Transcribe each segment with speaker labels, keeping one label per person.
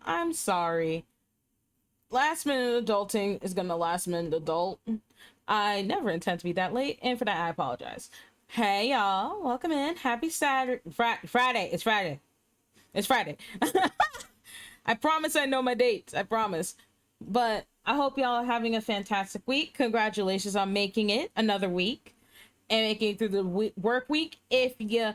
Speaker 1: I'm sorry. Last minute adulting is gonna last minute adult. I never intend to be that late, and for that I apologize. Hey y'all, welcome in. Happy Saturday, Friday. It's Friday. It's Friday. I promise I know my dates. I promise. But I hope y'all are having a fantastic week. Congratulations on making it another week and making it through the work week. If you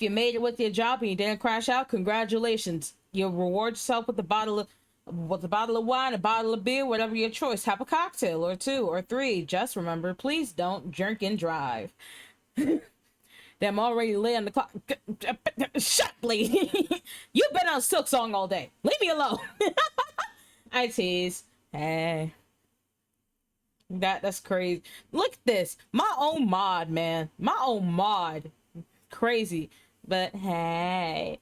Speaker 1: made it with your job and you didn't crash out, congratulations. You'll reward yourself with a bottle of wine, a bottle of beer, whatever your choice. Have a cocktail or two or three. Just remember, please don't drink and drive. I'm already late on the clock. Shut, lady. You've been on Silk Song all day. Leave me alone. I tease. Hey. That's crazy. Look at this. My own mod, man. My own mod. Crazy. But hey.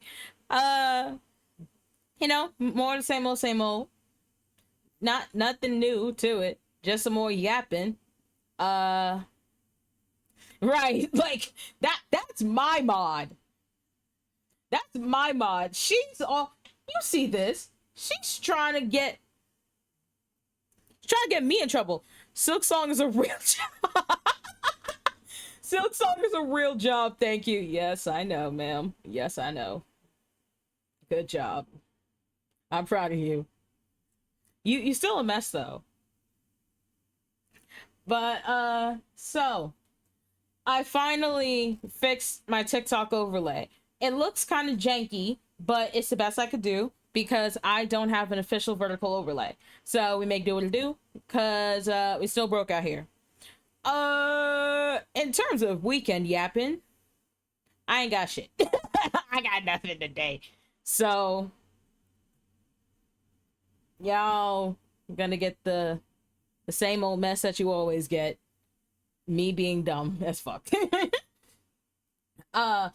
Speaker 1: More of the same old, same old. Nothing new to it. Just some more yapping. Right, like that's my mod. That's my mod. She's all, you see this. She's trying to get me in trouble. Silk Song is a real job. Silk Song is a real job, thank you. Yes, I know, ma'am. Yes, I know. Good job. I'm proud of you. You still a mess though. But so I finally fixed my TikTok overlay. It looks kind of janky, but it's the best I could do because I don't have an official vertical overlay. So we make do what it do because we still broke out here. In terms of weekend yapping, I ain't got shit. I got nothing today. So y'all gonna get the same old mess that you always get. Me being dumb as fuck. By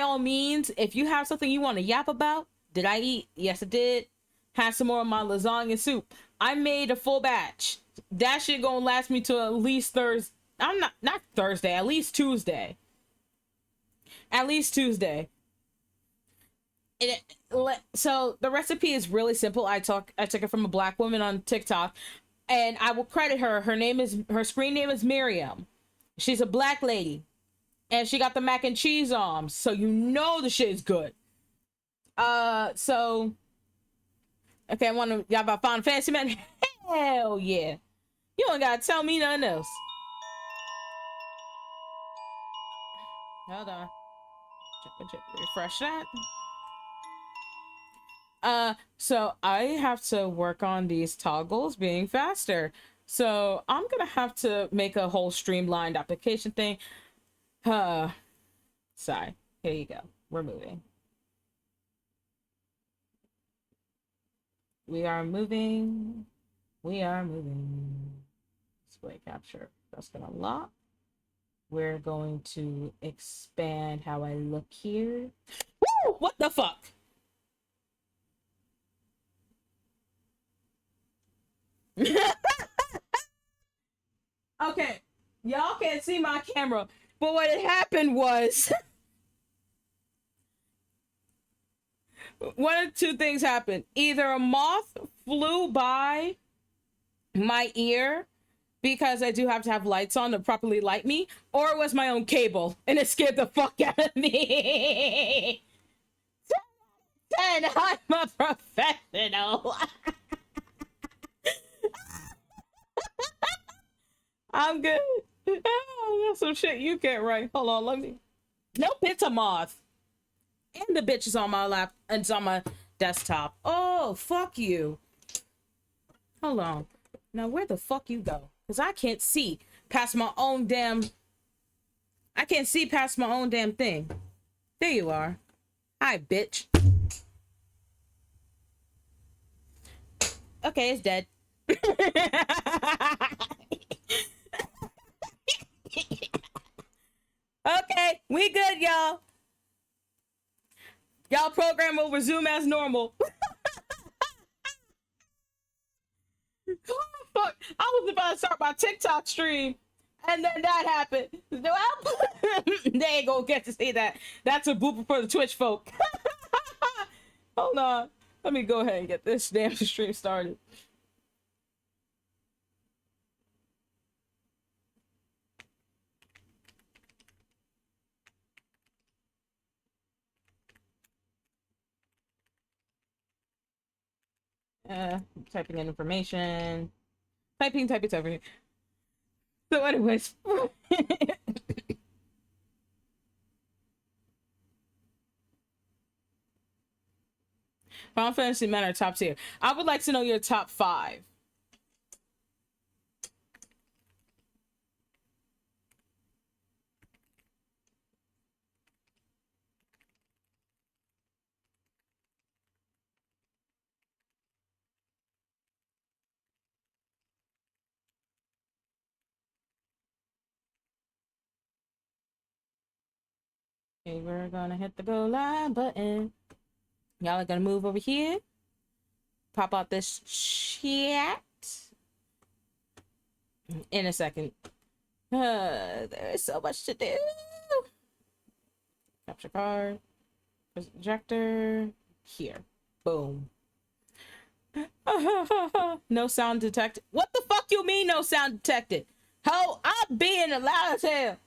Speaker 1: all means, if you have something you want to yap about, did I eat? Yes, I did. Had some more of my lasagna soup. I made a full batch. That shit gonna last me to at least Thursday. I'm not Thursday, at least Tuesday. At least Tuesday. So the recipe is really simple. I took it from a black woman on TikTok, and I will credit her. Her screen name is Miriam. She's a black lady, and she got the mac and cheese arms, so you know the shit is good. So okay, I want to y'all about Final Fantasy, man. Hell yeah! You don't gotta tell me nothing else. Hold on. Refresh that. So I have to work on these toggles being faster. So I'm gonna have to make a whole streamlined application thing. Sorry. Here you go. We're moving. We are moving. We are moving. Display capture. That's gonna lock. We're going to expand how I look here. Woo! What the fuck? Okay, y'all can't see my camera, but what had happened was one of two things happened. Either a moth flew by my ear because I do have to have lights on to properly light me, or it was my own cable and it scared the fuck out of me. 10, I'm a professional. I'm good. Oh, that's some shit you can't write. Hold on, let me. Nope, it's a moth. And the bitch is on my lap. It's on my desktop. Oh, fuck you. Hold on. Now, where the fuck you go? Because I can't see past my own damn... I can't see past my own damn thing. There you are. Hi, bitch. Okay, it's dead. Okay, we good, y'all. Y'all program will resume as normal. Oh, fuck. I was about to start my TikTok stream, and then that happened. Well, they ain't gonna get to see that. That's a blooper for the Twitch folk. Hold on. Let me go ahead and get this damn stream started. Typing in information. Typing. So anyways. Final Fantasy men are top tier. I would like to know your top 5. Okay, we're gonna hit the go live button. Y'all are gonna move over here. Pop out this chat in a second. There is so much to do. Capture card. Projector. Here. Boom. No sound detected. What the fuck you mean no sound detected? Ho, I'm being loud as hell.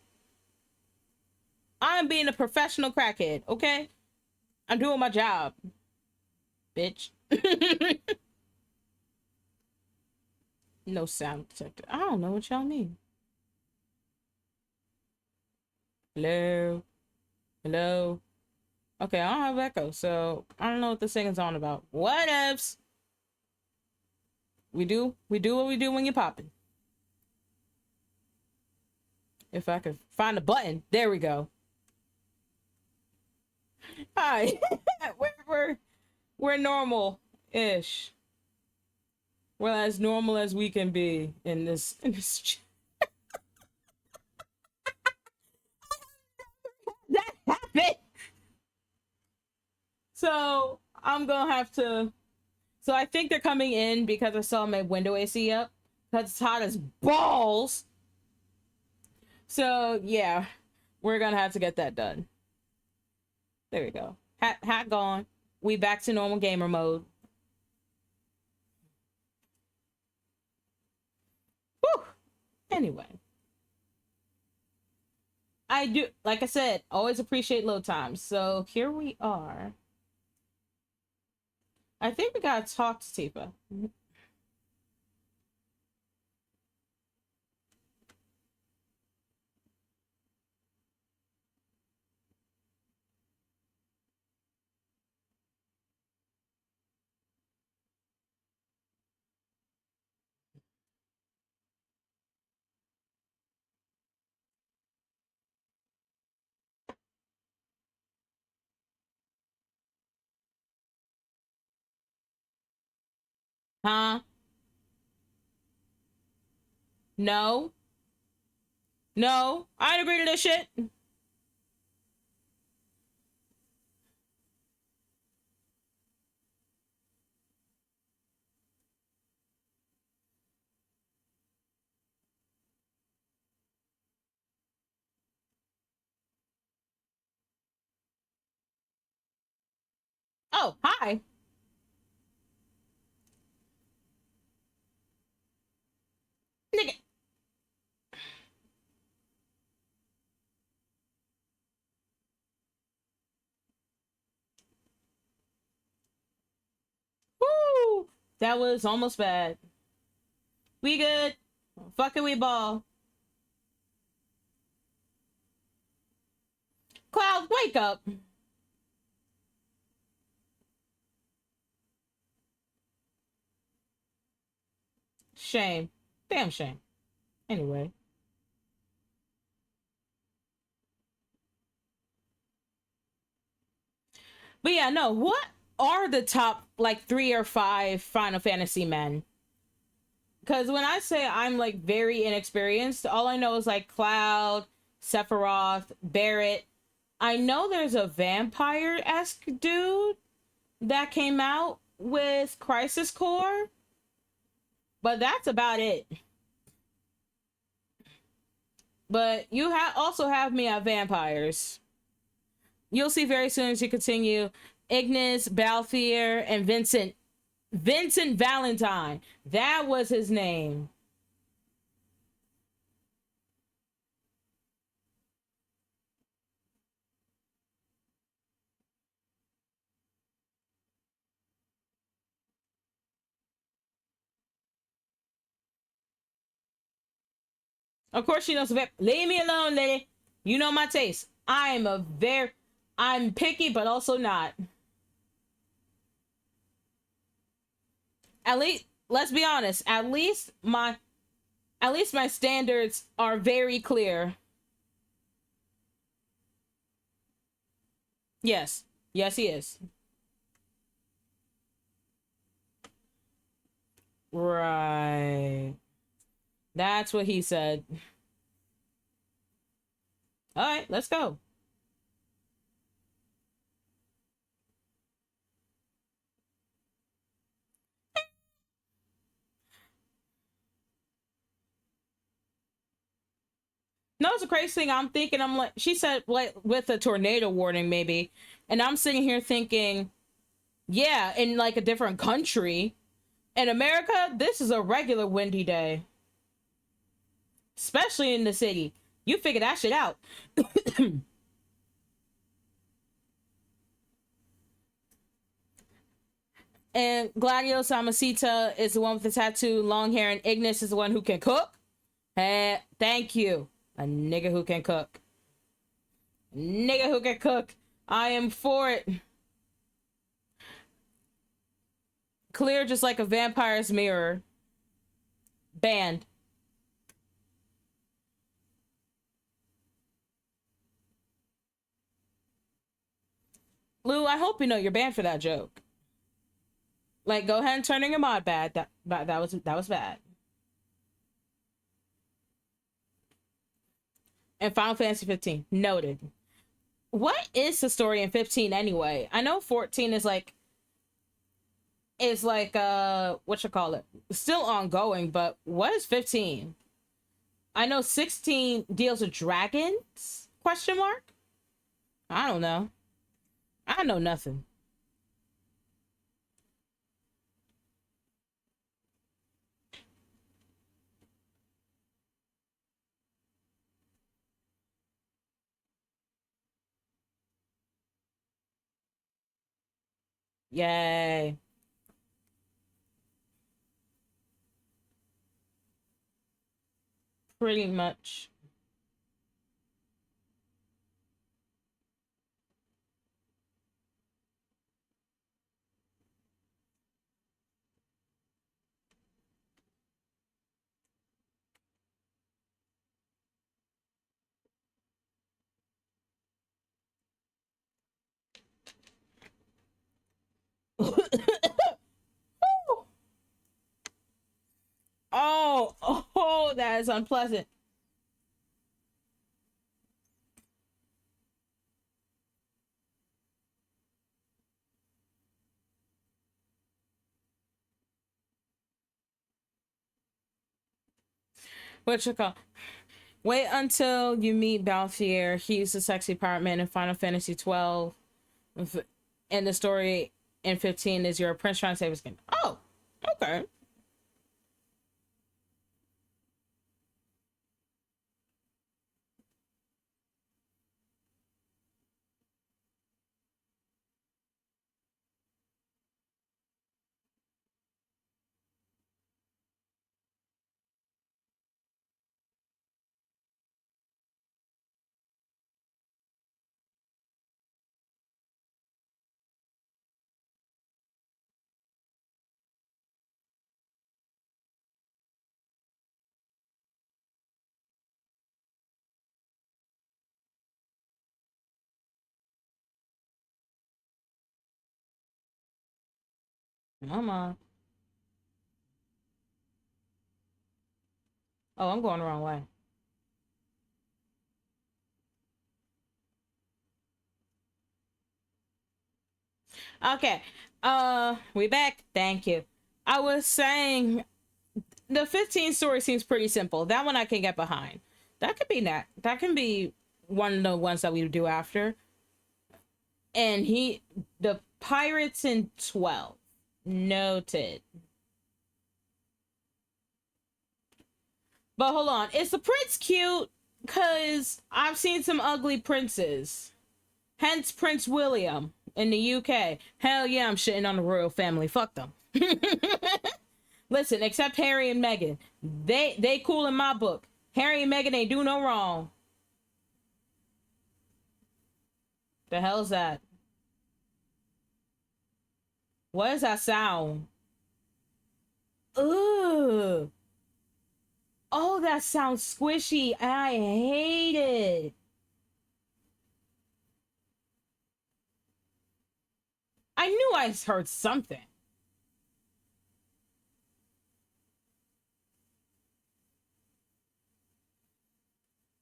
Speaker 1: I'm being a professional crackhead, okay? I'm doing my job. Bitch. No sound detected. I don't know what y'all mean. Hello? Hello? Okay, I don't have echo, so I don't know what this thing is on about. What ifs? We do what we do when you're popping. If I could find a button. There we go. Hi. we're normal-ish. We're as normal as we can be in this that happened. So I'm gonna have to. So I think they're coming in because I saw my window AC up. Because it's hot as balls. So yeah, we're gonna have to get that done. There we go. Hat gone. We back to normal gamer mode. Whew. Anyway. I do, like I said, always appreciate load times. So here we are. I think we gotta talk to Tifa. Huh? No. No. I ain't agree to this shit. Oh, hi. Nigga. Woo! That was almost bad. We good. Fucking we ball. Cloud, wake up. Shame. Damn shame. Anyway. But yeah, no, what are the top like 3 or 5 Final Fantasy men? Because when I say I'm like very inexperienced, all I know is like Cloud, Sephiroth, Barrett. I know there's a vampire-esque dude that came out with Crisis Core, but that's about it. But you also have me at vampires. You'll see very soon as you continue Ignis, Balthier, and Vincent. Vincent Valentine. That was his name. Of course she knows. Leave me alone, lady. You know my taste. I'm picky, but also not. At least, let's be honest. At least my standards are very clear. Yes. Yes, he is. Right. That's what he said. All right, let's go. No, it's a crazy thing. I'm thinking, I'm like, she said, like, with a tornado warning, maybe. And I'm sitting here thinking, yeah, in like a different country. In America, this is a regular windy day, especially in the city. You figure that shit out. And Gladio Samacita is the one with the tattoo, long hair, and Ignis is the one who can cook. Thank you. A nigga who can cook. Nigga who can cook. I am for it. Clear just like a vampire's mirror. Banned. Lou, I hope you know you're banned for that joke. Like, go ahead and turn in your mod bad. That was bad. And Final Fantasy 15 noted. What is the story in 15 anyway? I know 14 is like what you call it? Still ongoing, but what is 15? I know 16 deals with dragons? Question mark? I don't know. I know nothing. Yay. Pretty much. Oh, that is unpleasant. What you call? Wait until you meet Balthier. He's the sexy pirate man in Final Fantasy 12. And the story in 15 is you're a prince trying to save his kingdom. Oh, okay. Come on. Oh, I'm going the wrong way. Okay. We back. Thank you. I was saying the 15 story seems pretty simple. That one I can get behind. That could be that can be one of the ones that we do after. And the Pirates in 12. Noted. But hold on. Is the prince cute? Because I've seen some ugly princes. Hence Prince William in the UK. Hell yeah, I'm shitting on the royal family. Fuck them. Listen, except Harry and Meghan. They cool in my book. Harry and Meghan ain't do no wrong. The hell is that? What is that sound? Ugh. Oh, that sounds squishy. I hate it. I knew I heard something.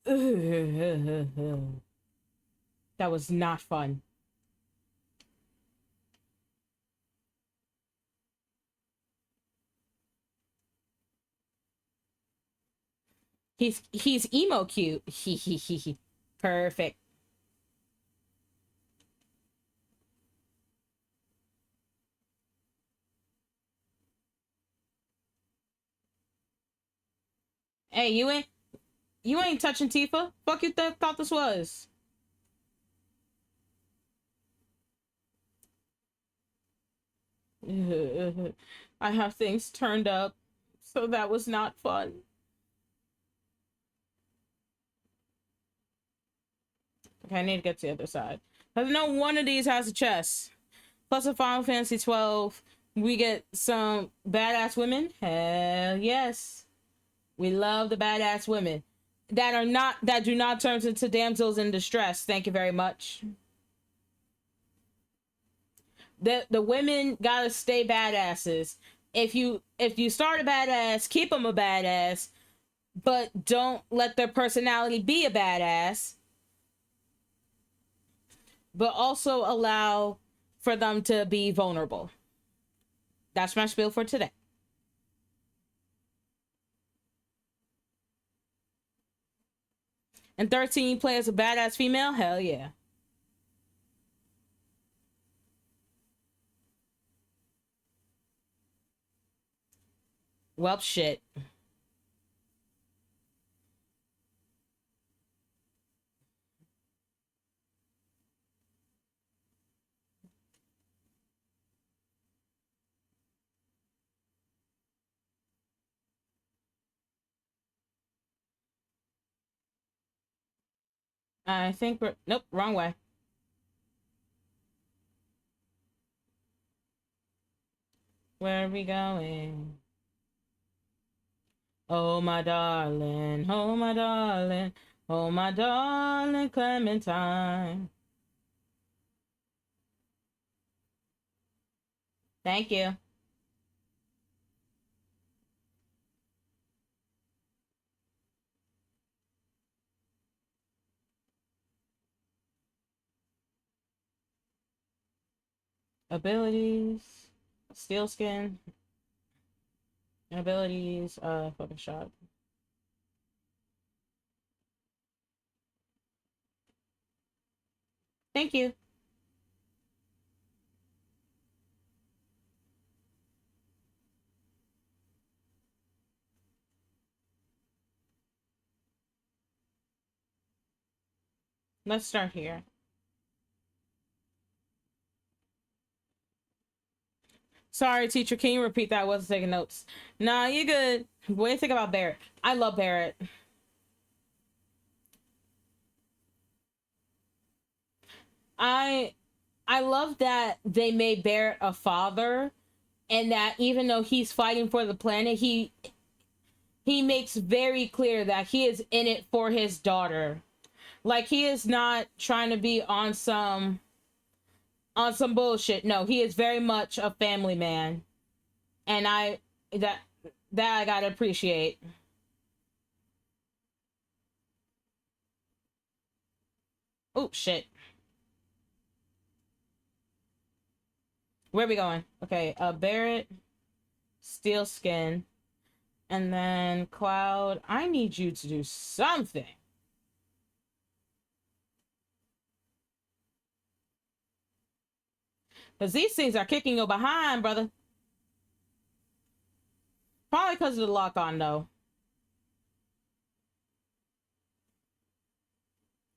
Speaker 1: Ugh. That was not fun. He's emo cute. He. Perfect. Hey, you ain't touching Tifa. Fuck you thought this was. I have things turned up, so that was not fun. Okay, I need to get to the other side. Because no one of these has a chest. Plus in Final Fantasy 12, we get some badass women. Hell yes. We love the badass women. That do not turn into damsels in distress. Thank you very much. The women gotta stay badasses. If you start a badass, keep them a badass, but don't let their personality be a badass. But also allow for them to be vulnerable. That's my spiel for today. And 13 play as a badass female? Hell yeah. Well, shit. I think we're... Nope, wrong way. Where are we going? Oh, my darling. Oh, my darling. Oh, my darling Clementine. Thank you. Abilities. Steel skin. Abilities. Fucking shot. Thank you. Let's start here. Sorry, teacher. Can you repeat that? I wasn't taking notes. Nah, you good. What do you think about Barrett? I love Barrett. I I love that they made Barrett a father, and that even though he's fighting for the planet, he makes very clear that he is in it for his daughter. Like, he is not trying to be on some bullshit. No, he is very much a family man. And that that I gotta appreciate. Oh shit. Where are we going? Okay, Barrett, Steel Skin, and then Cloud. I need you to do something. Because these things are kicking you behind, brother. Probably because of the lock-on, though.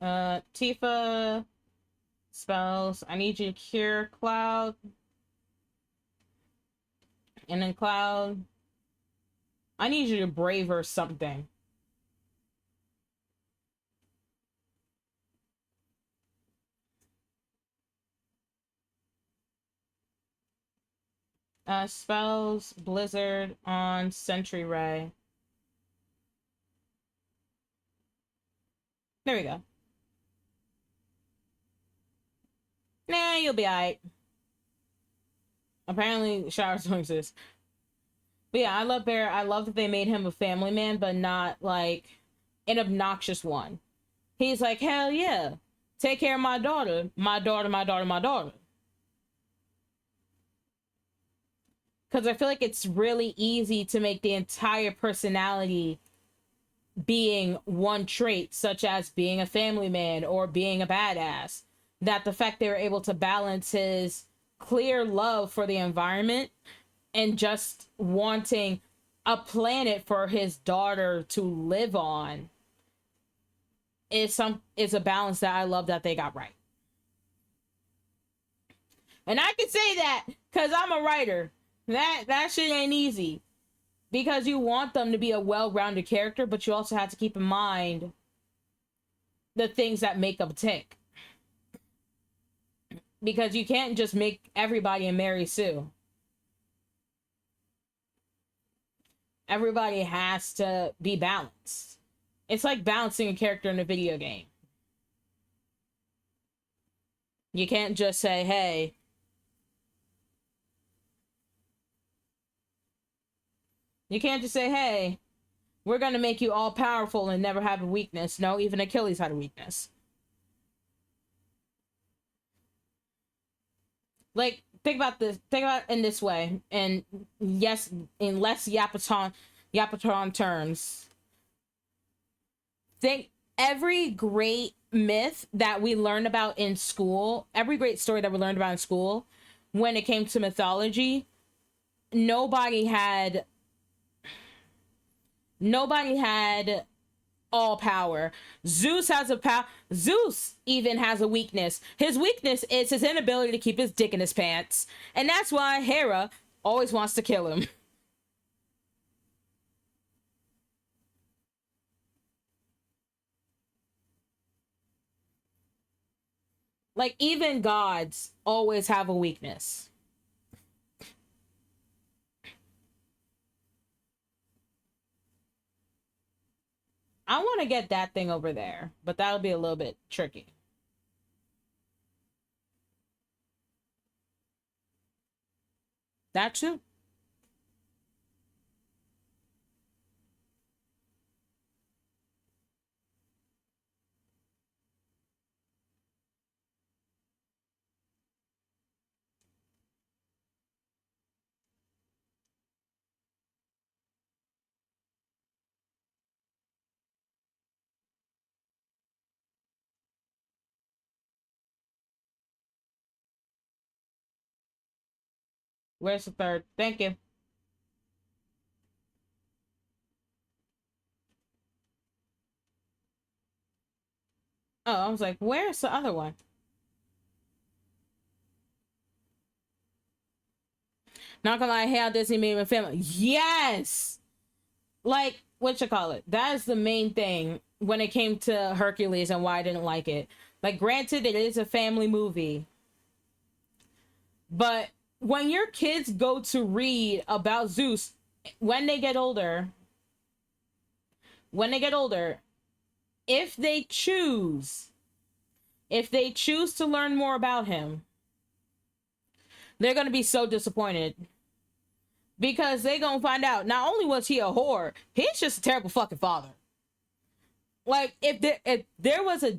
Speaker 1: Tifa spells. I need you to cure Cloud. And then Cloud, I need you to brave or something. Spells Blizzard on Sentry Ray. There we go. Nah, you'll be alright. Apparently, showers don't exist. But yeah, I love Bear. I love that they made him a family man, but not like an obnoxious one. He's like, hell yeah, take care of my daughter, my daughter, my daughter, my daughter. Because I feel like it's really easy to make the entire personality being one trait, such as being a family man or being a badass. That the fact they were able to balance his clear love for the environment and just wanting a planet for his daughter to live on is a balance that I love that they got right. And I can say that because I'm a writer. That shit ain't easy. Because you want them to be a well-rounded character, but you also have to keep in mind the things that make them tick. Because you can't just make everybody a Mary Sue. Everybody has to be balanced. It's like balancing a character in a video game. You can't just say, hey, we're gonna make you all powerful and never have a weakness. No, even Achilles had a weakness. Like, think about it in this way, and yes, in less Yapatron terms. Think every great myth that we learned about in school, every great story that we learned about in school, when it came to mythology, nobody had all power. Zeus even has a weakness. His weakness is his inability to keep his dick in his pants. And that's why Hera always wants to kill him. Like, even gods always have a weakness. I want to get that thing over there, but that'll be a little bit tricky. That too. Where's the third? Thank you. Oh, I was like, where's the other one? Not gonna lie, how Disney made my family. Yes! Like, what you call it? That is the main thing when it came to Hercules and why I didn't like it. Like, granted, it is a family movie. But when your kids go to read about Zeus, when they get older, if they choose to learn more about him, they're going to be so disappointed. Because they're going to find out, not only was he a whore, he's just a terrible fucking father. Like, if there is a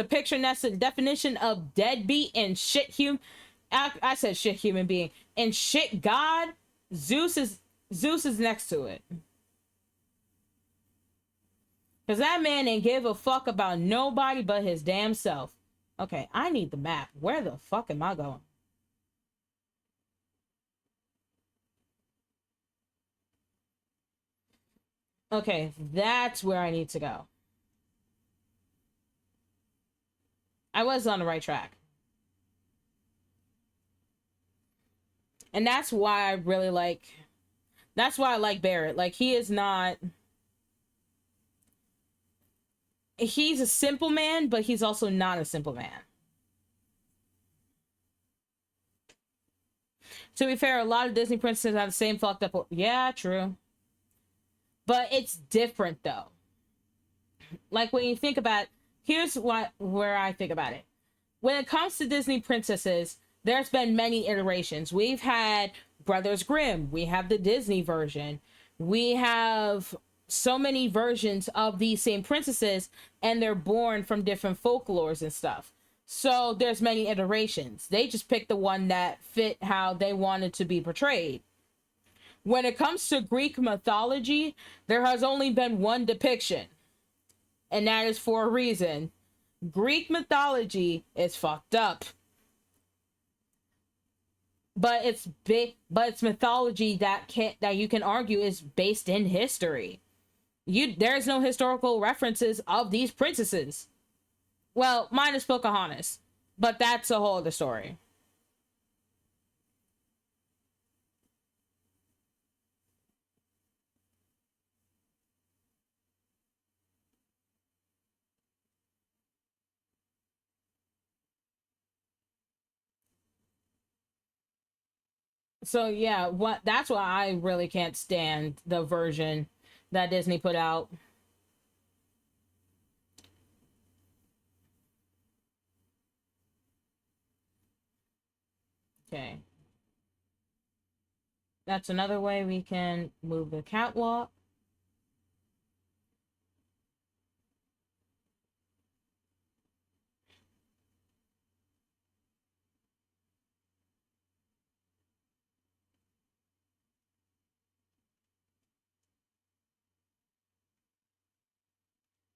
Speaker 1: picture that's the definition of deadbeat and shit human, I said shit human being, and shit god, Zeus is next to it. Because that man ain't give a fuck about nobody but his damn self. Okay, I need the map. Where the fuck am I going? Okay, that's where I need to go. I was on the right track. And that's why I really like... That's why I like Barrett. Like, he is not... He's a simple man, but he's also not a simple man. To be fair, a lot of Disney princesses have the same fucked up... Yeah, true. But it's different, though. Like, when you think about... Here's where I think about it. When it comes to Disney princesses, there's been many iterations. We've had Brothers Grimm. We have the Disney version. We have so many versions of these same princesses, and they're born from different folklores and stuff. So there's many iterations. They just picked the one that fit how they wanted to be portrayed. When it comes to Greek mythology, there has only been one depiction. And that is for a reason. Greek mythology is fucked up. But it's mythology that you can argue is based in history. There's no historical references of these princesses. Well, minus Pocahontas. But that's a whole other story. So yeah, that's why I really can't stand the version that Disney put out. Okay. That's another way we can move the catwalk.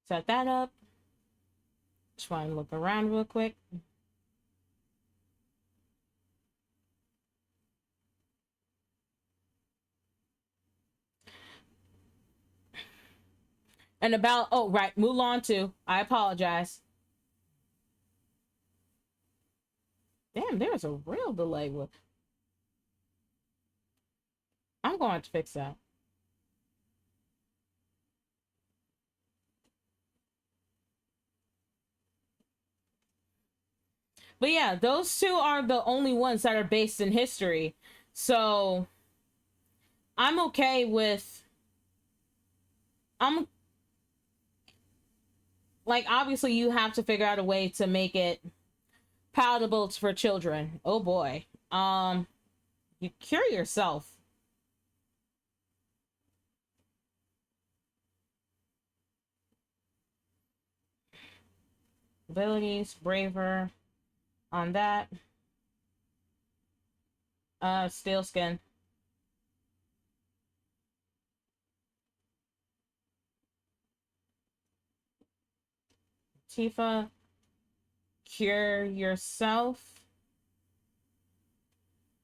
Speaker 1: Set that up. Just want to look around real quick. And about, oh, right, Mulan too. I apologize. Damn, there's a real delay with... I'm going to fix that. But yeah, those two are the only ones that are based in history. So I'm okay with... I'm... Like, obviously you have to figure out a way to make it palatable for children. Oh boy. You cure yourself. Abilities, braver on that. Steel skin. Tifa, cure yourself.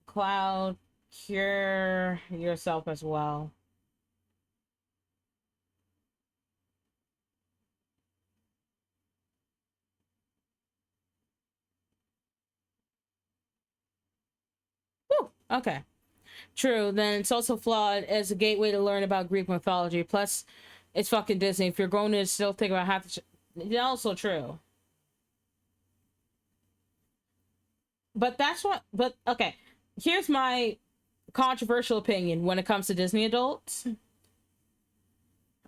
Speaker 1: Cloud, cure yourself as well. Whew, okay. True, then it's also flawed as a gateway to learn about Greek mythology. Plus, it's fucking Disney. If you're going to still think about half the it's also true. But that's what, but okay. Here's my controversial opinion when it comes to Disney adults.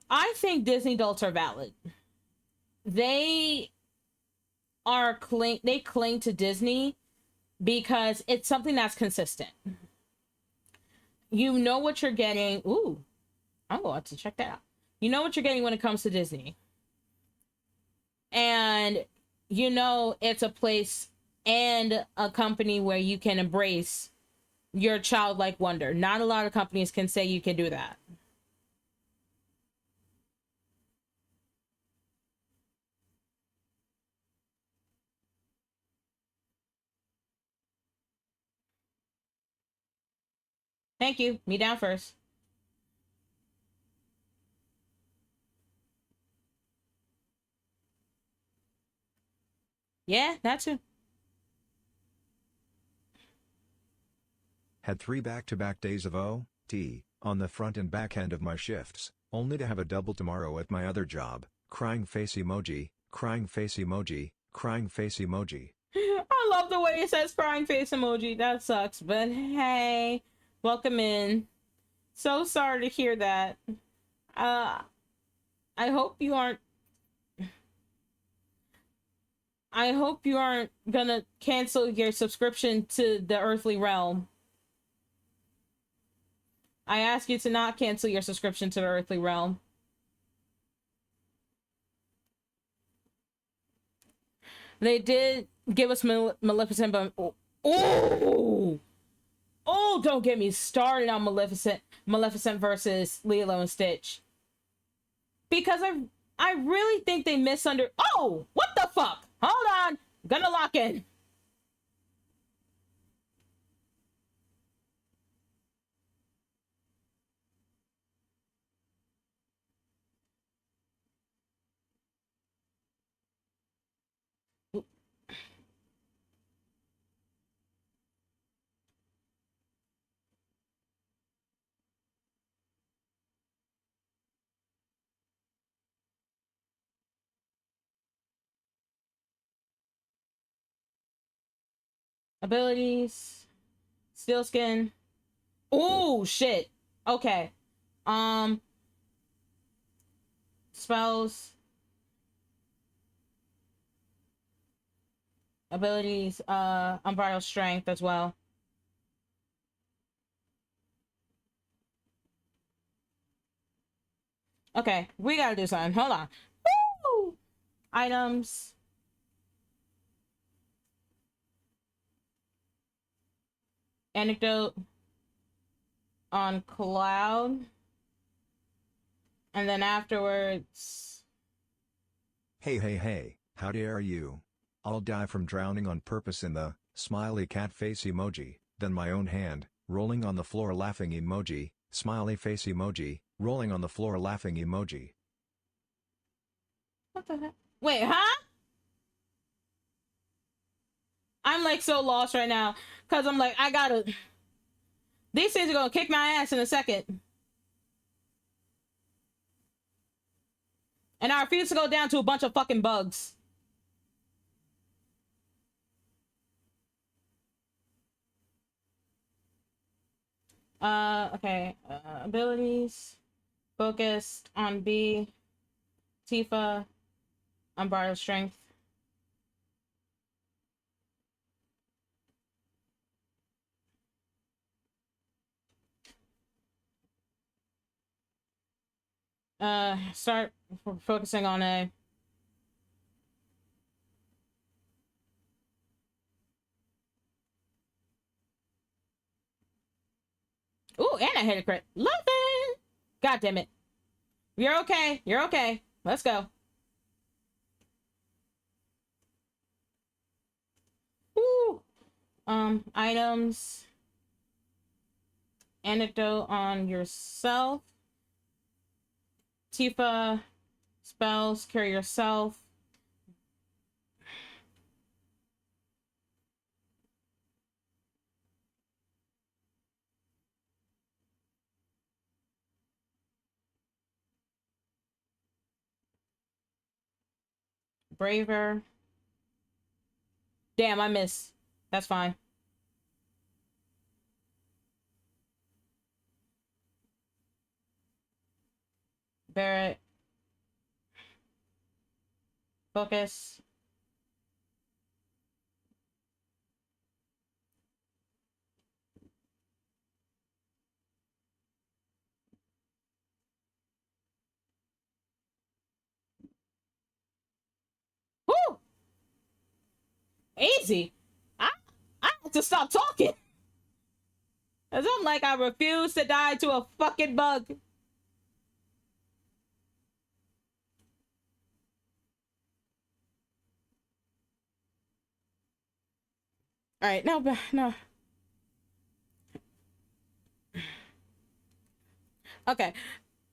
Speaker 1: I think Disney adults are valid. They they cling to Disney because it's something that's consistent. You know what you're getting. Ooh, I'm going to check that out. You know what you're getting when it comes to Disney. And you know it's a place and a company where you can embrace your childlike wonder. Not a lot of companies can say you can do that. Thank you. Me down first. Yeah, that too.
Speaker 2: Had 3 back-to-back days of OT on the front and back end of my shifts, only to have a double tomorrow at my other job. Crying face emoji, crying face emoji, crying face emoji.
Speaker 1: I love the way it says crying face emoji. That sucks. But hey, welcome in. So sorry to hear that. I hope you aren't I hope you aren't gonna cancel your subscription to the earthly realm. I ask you to not cancel your subscription to the earthly realm. They did give us Maleficent, but oh, don't get me started on Maleficent versus Lilo and Stitch, because I really think they Oh, what the fuck? Hold on, gonna lock in. Abilities, steel skin. Oh shit. Okay. Um, spells, abilities, unbridled strength as well. Okay, we gotta do something. Hold on. Woo! Items. Anecdote on Cloud. And then afterwards.
Speaker 2: Hey, how dare you? I'll die from drowning on purpose in the smiley cat face emoji, then my own hand, rolling on the floor laughing emoji, smiley face emoji, rolling on the floor laughing emoji.
Speaker 1: What the heck? Wait, huh? I'm like so lost right now. Cause I'm like, I gotta. These things are gonna kick my ass in a second. And I refuse to go down to a bunch of fucking bugs. Okay. Abilities. Focused on B. Tifa. Unbridled strength. Start focusing on A. Ooh, and I hit a crit. Love it. God damn it. You're okay. You're okay. Let's go. Woo. Items. Anecdote on yourself. Tifa. Spells. Cure yourself. Braver. Damn, I missed. That's fine. Barrett. Focus. Woo! Easy. I have to stop talking. Cause I'm like, I refuse to die to a fucking bug. Alright, no. Okay.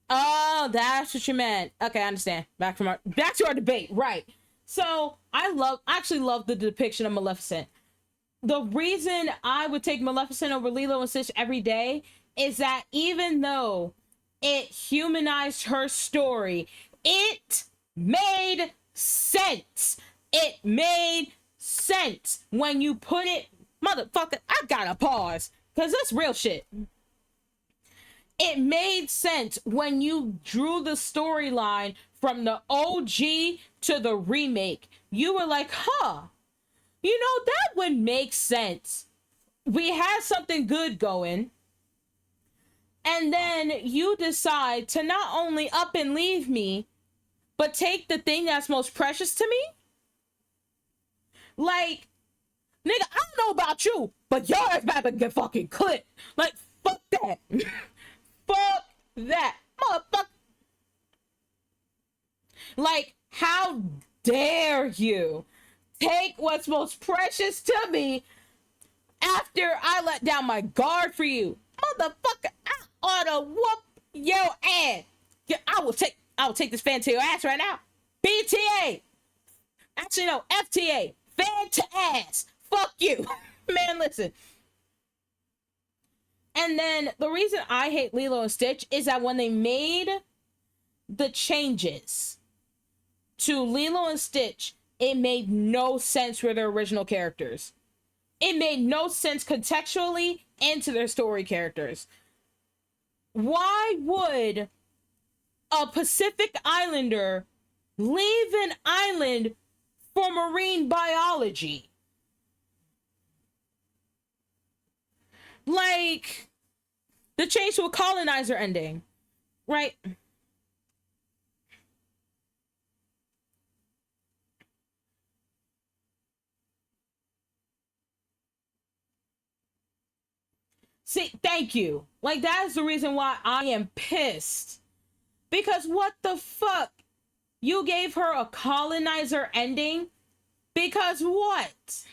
Speaker 1: Oh, that's what you meant. Okay, I understand. Back to our debate. Right. So actually love the depiction of Maleficent. The reason I would take Maleficent over Lilo and Stitch every day is that even though it humanized her story, it made sense. It made sense when you put it. Motherfucker, I gotta pause because that's real shit. It made sense when you drew the storyline from the OG to the remake. You were like, huh, that would make sense. We had something good going. And then you decide to not only up and leave me, but take the thing that's most precious to me? Like, nigga, I don't know about you, but your ass about to get fucking clipped. Like, fuck that. Fuck that. Motherfucker. Like, how dare you take what's most precious to me after I let down my guard for you? Motherfucker, I ought to whoop your ass. Yeah, I will take this fan to your ass right now. BTA. Actually, no, FTA. Fan to ass. Fuck you. Man, listen. And then the reason I hate Lilo and Stitch is that when they made the changes to Lilo and Stitch, it made no sense for their original characters. It made no sense contextually and to their story characters. Why would a Pacific Islander leave an island for marine biology? Like, the change to a colonizer ending, right? See, thank you. Like, that is the reason why I am pissed. Because what the fuck? You gave her a colonizer ending? Because what?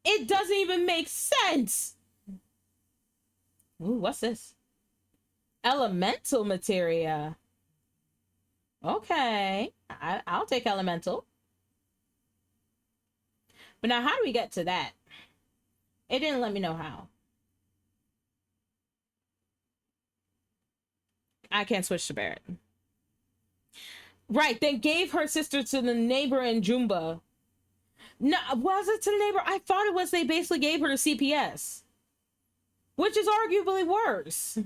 Speaker 1: It doesn't even make sense. Ooh, what's this? Elemental materia. Okay. I'll take elemental. But now, how do we get to that? It didn't let me know how. I can't switch to Barrett. Right, they gave her sister to the neighbor in Jumba. No, was it to the neighbor? I thought it was they basically gave her to CPS. Which is arguably worse.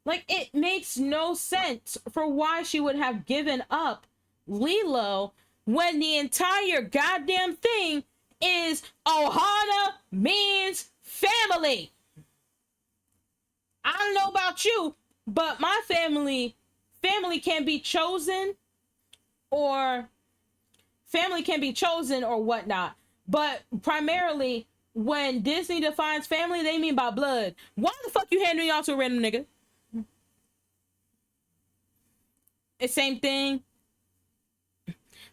Speaker 1: Like, it makes no sense for why she would have given up Lilo when the entire goddamn thing is Ohana means family. I don't know about you, but my family can be chosen or whatnot. But primarily, when Disney defines family, they mean by blood. Why the fuck you handing y'all to a random nigga? It's same thing.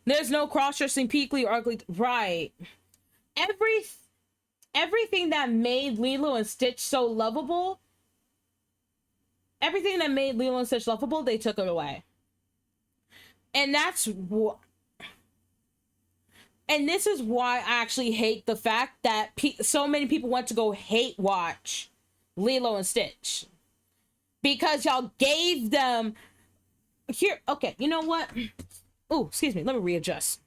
Speaker 1: There's no cross-dressing peakly or ugly. Right. Everything that made Lilo and Stitch so lovable, they took it away. And that's what. And this is why I actually hate the fact that so many people went to go hate watch Lilo and Stitch. Because y'all gave them. Here, okay, you know what? Oh, excuse me, let me readjust.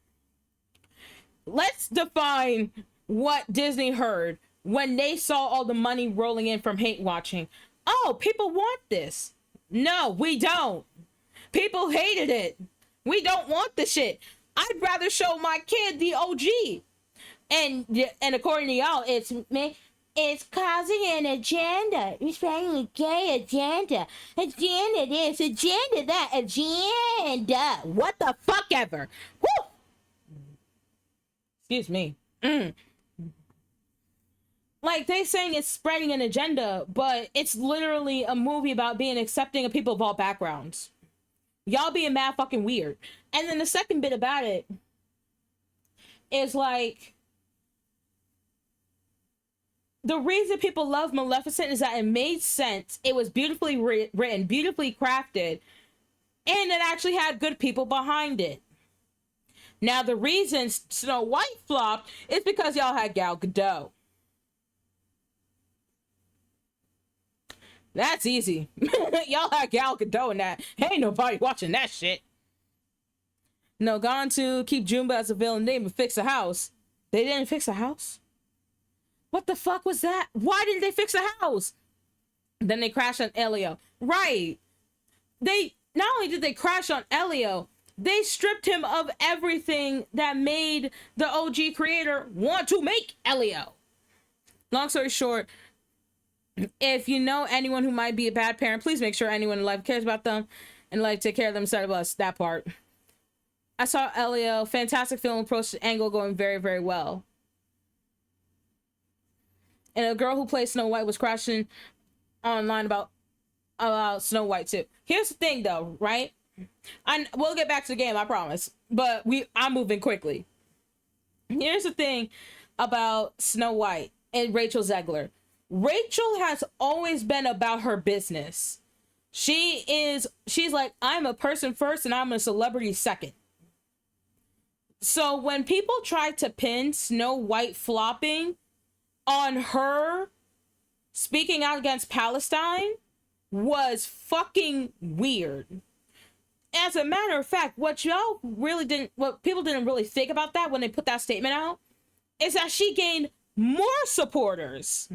Speaker 1: Let's define what Disney heard when they saw all the money rolling in from hate watching. Oh, people want this. No, we don't. People hated it. We don't want the shit. I'd rather show my kid the OG. And according to y'all, it's causing an agenda. It's spreading a gay agenda. Agenda this, agenda that, agenda. What the fuck ever. Woo! Excuse me. Like, they saying it's spreading an agenda, but it's literally a movie about being accepting of people of all backgrounds. Y'all being mad fucking weird. And then the second bit about it is like, the reason people love Maleficent is that it made sense. It was beautifully written, beautifully crafted, and it actually had good people behind it. Now, the reason Snow White flopped is because y'all had Gal Gadot. That's easy. Y'all had Gal Gadot in that. Ain't nobody watching that shit. No, gone to keep Jumba as a villain name and fix the house. They didn't fix the house? What the fuck was that? Why didn't they fix the house? Then they crashed on Elio. Right. They, not only did they crash on Elio, they stripped him of everything that made the OG creator want to make Elio. Long story short, if you know anyone who might be a bad parent, please make sure anyone in life cares about them and like take care of themselves. That part. I saw Elio, fantastic film, approach the angle going very, very well. And a girl who plays Snow White was crashing online about Snow White too. Here's the thing though, right? We'll get back to the game, I promise. But I'm moving quickly. Here's the thing about Snow White and Rachel Zegler. Rachel has always been about her business. She's like, I'm a person first and I'm a celebrity second. So when people try to pin Snow White flopping on her speaking out against Palestine was fucking weird. As a matter of fact, what people didn't really think about that when they put that statement out is that she gained more supporters.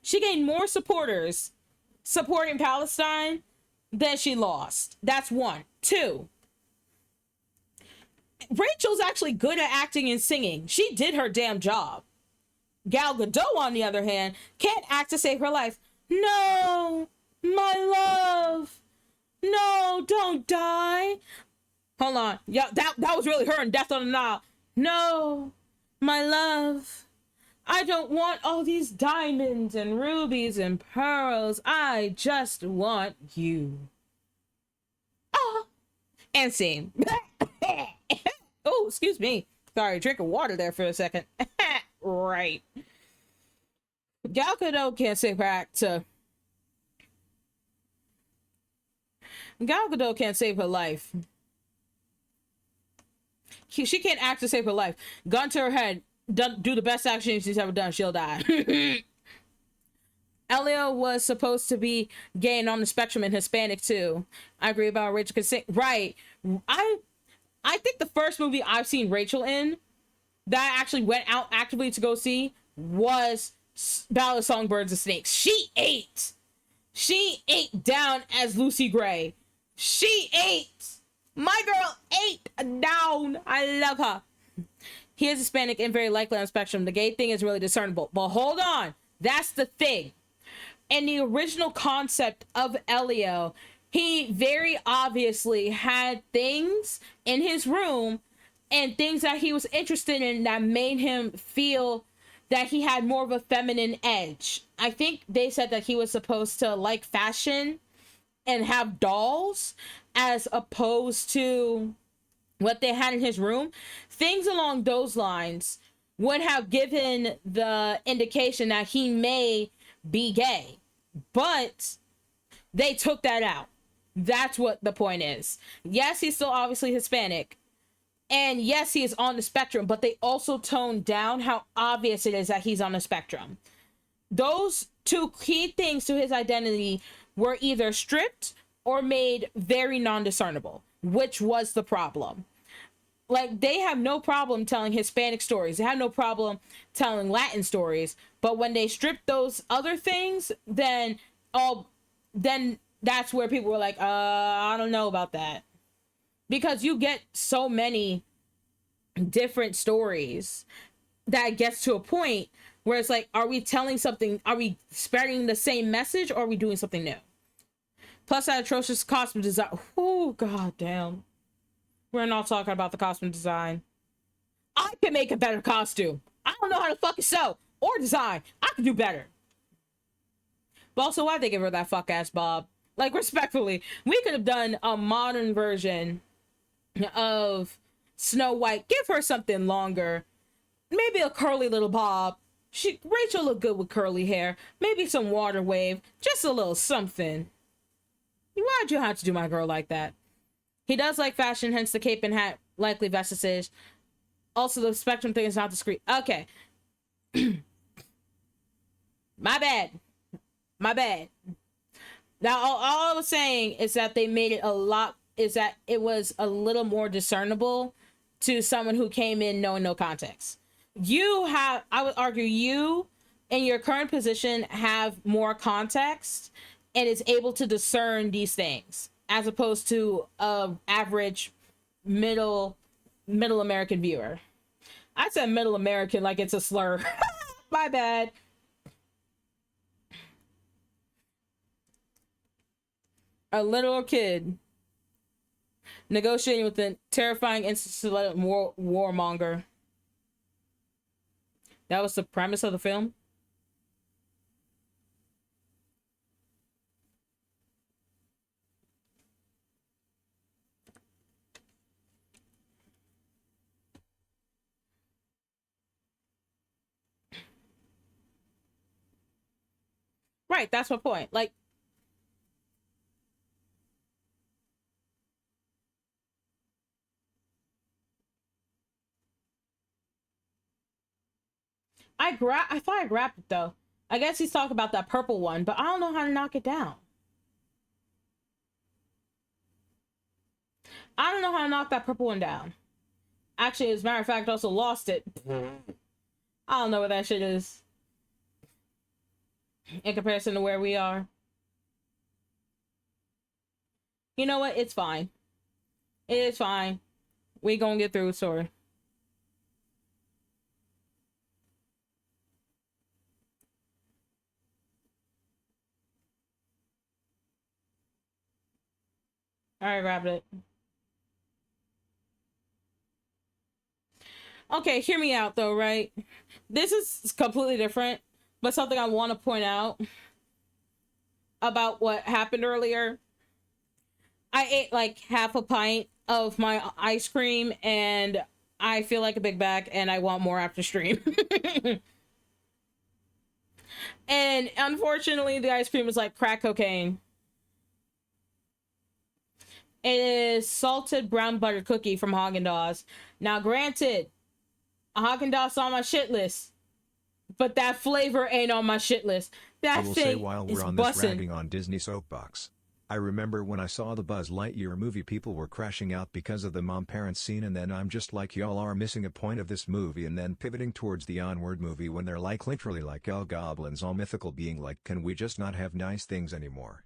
Speaker 1: She gained more supporters supporting Palestine than she lost. That's one. Two, Rachel's actually good at acting and singing. She did her damn job. Gal Gadot, on the other hand, can't act to save her life. No, my love. No, don't die. Hold on. Yeah, that was really her in Death on the Nile. No, my love. I don't want all these diamonds and rubies and pearls. I just want you. Ah. And scene. Oh, excuse me. Sorry, drinking water there for a second. Right. Gal Gadot can't save her act to... Gal Gadot can't save her life. She can't act to save her life. Gun to her head. Do the best action she's ever done. She'll die. Elio was supposed to be gay and on the spectrum and Hispanic too. I agree about Rachel could sing. Right. I think the first movie I've seen Rachel in that I actually went out actively to go see was Ballad of Songbirds and Snakes. She ate down as Lucy Gray. She ate. My girl ate down. I love her. He is Hispanic and very likely on the spectrum. The gay thing is really discernible. But hold on. That's the thing. In the original concept of Elio, he very obviously had things in his room and things that he was interested in that made him feel that he had more of a feminine edge. I think they said that he was supposed to like fashion and have dolls as opposed to what they had in his room. Things along those lines would have given the indication that he may be gay. But they took that out. That's what the point is. Yes, he's still obviously Hispanic. And yes, he is on the spectrum, but they also toned down how obvious it is that he's on the spectrum. Those two key things to his identity were either stripped or made very non-discernible, which was the problem. Like, they have no problem telling Hispanic stories. They have no problem telling Latin stories. But when they strip those other things, then that's where people were like, I don't know about that. Because you get so many different stories that gets to a point where it's like, are we telling something? Are we spreading the same message or are we doing something new? Plus that atrocious costume design. Oh, god damn. We're not talking about the costume design. I can make a better costume. I don't know how to fucking sew or design. I can do better. But also, why'd they give her that fuck ass bob? Like, respectfully, we could have done a modern version of Snow White. Give her something longer. Maybe a curly little bob. Rachel looked good with curly hair, maybe some water wave, just a little something. Why'd you have to do my girl like that? He does like fashion, hence the cape and hat, likely vestige. Also, the spectrum thing is not discreet. Okay. My bad. My bad. Now, all I was saying is that they made it is that it was a little more discernible to someone who came in knowing no context. I would argue you in your current position have more context and is able to discern these things as opposed to a average middle American viewer. I said middle American like it's a slur. My bad. A little kid negotiating with a terrifying insolent warmonger. That was the premise of the film. Right, that's my point. Like, I thought I grabbed it though. I guess he's talking about that purple one, but I don't know how to knock it down. I don't know how to knock that purple one down. Actually, as a matter of fact, I also lost it. I don't know where that shit is in comparison to where we are. You know what? It's fine. It is fine. We gonna get through the story. All right, Rabbit. Okay, hear me out though, right? This is completely different, but something I want to point out about what happened earlier. I ate like half a pint of my ice cream and I feel like a big bag and I want more after stream. And unfortunately, the ice cream is like crack cocaine. It is salted brown butter cookie from Haagen-Dazs. Now, granted, Haagen-Dazs on my shit list, but that flavor ain't on my shit list. That
Speaker 2: I will
Speaker 1: thing
Speaker 2: say while
Speaker 1: is
Speaker 2: we're on this
Speaker 1: bussin'.
Speaker 2: ragging on Disney soapbox, I remember when I saw the Buzz Lightyear movie, people were crashing out because of the mom-parent scene, and then I'm just like, y'all are missing a point of this movie, and then pivoting towards the Onward movie when they're like literally like all goblins, all mythical being, like, can we just not have nice things anymore?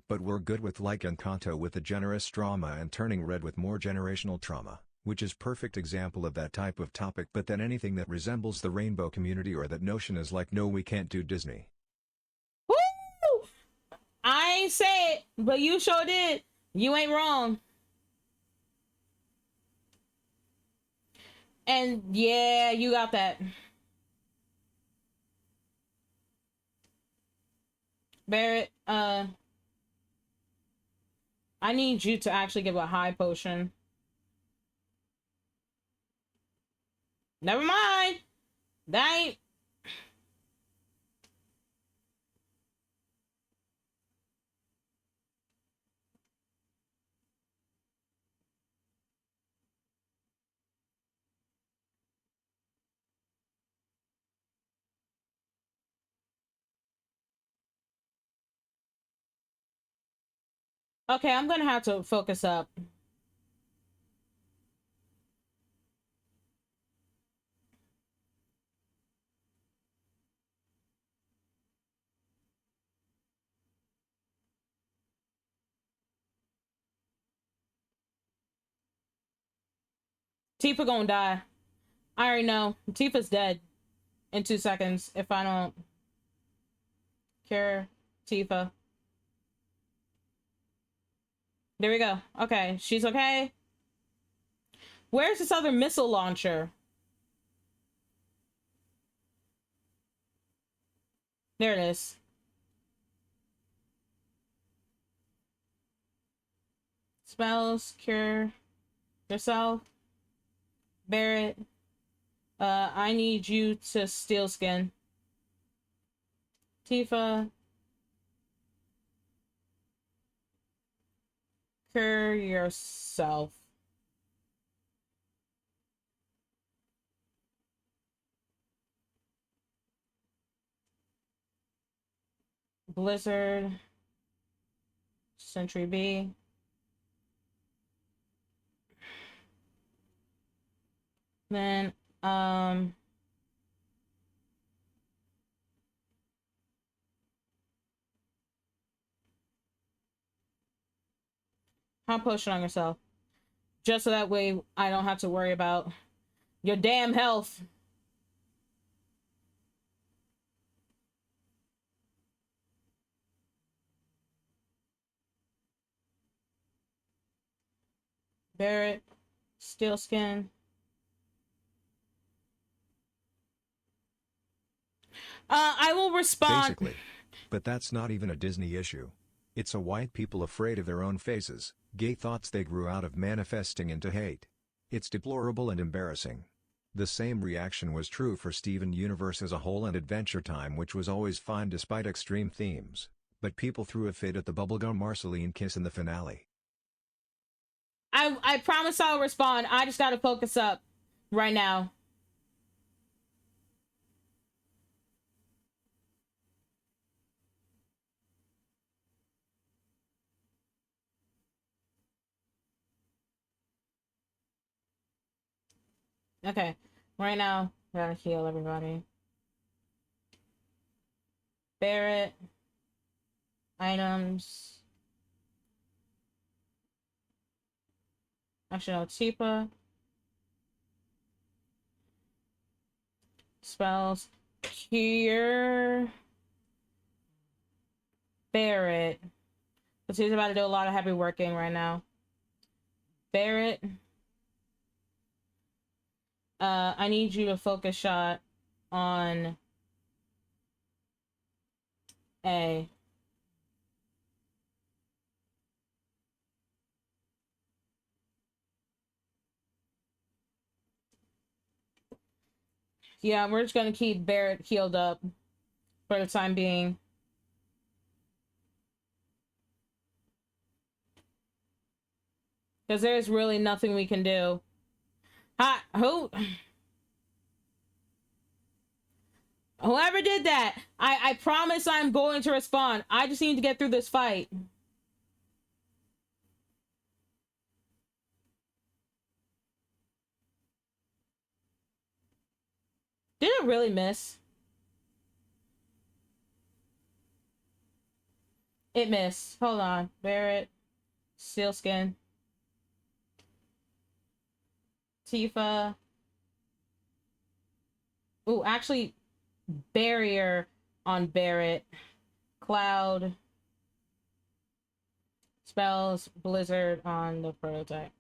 Speaker 2: But we're good with like Encanto with the generous drama and Turning Red with more generational trauma, which is perfect example of that type of topic. But then anything that resembles the rainbow community or that notion is like, no, we can't do Disney.
Speaker 1: Woo! I ain't say it, but you sure did. You ain't wrong. And yeah, you got that. Barrett, I need you to actually give a high potion. Never mind. That ain't. Okay, I'm gonna have to focus up. Tifa gonna die. I already know. Tifa's dead in 2 seconds if I don't cure Tifa. There we go. Okay, she's okay. Where's this other missile launcher? There it is. Spells, cure yourself. Barrett. I need you to steal skin. Tifa, cure yourself. Blizzard, Sentry B. Then, hot potion on yourself. Just so that way I don't have to worry about your damn health. Barret, Steel Skin. I will respond.
Speaker 2: Basically. But that's not even a Disney issue. It's a white people afraid of their own faces, gay thoughts they grew out of manifesting into hate. It's deplorable and embarrassing. The same reaction was true for Steven Universe as a whole and Adventure Time, which was always fine despite extreme themes, but people threw a fit at the bubblegum Marceline kiss in the finale.
Speaker 1: I promise I'll respond. I just gotta focus up right now. Okay. Right now, gotta heal everybody. Barret. Items. Actually, no. Tifa. Spells. Cure. Barret. Because he's about to do a lot of heavy working right now. Barret. I need you to focus shot on A. Yeah, we're just gonna keep Barret healed up for the time being. Because there's really nothing we can do. Hi, whoever did that, I promise I'm going to respond. I just need to get through this fight. Did it really miss? It missed. Hold on. Barret. Sealskin. Tifa. Ooh, actually, barrier on Barret. Cloud. Spells. Blizzard on the prototype.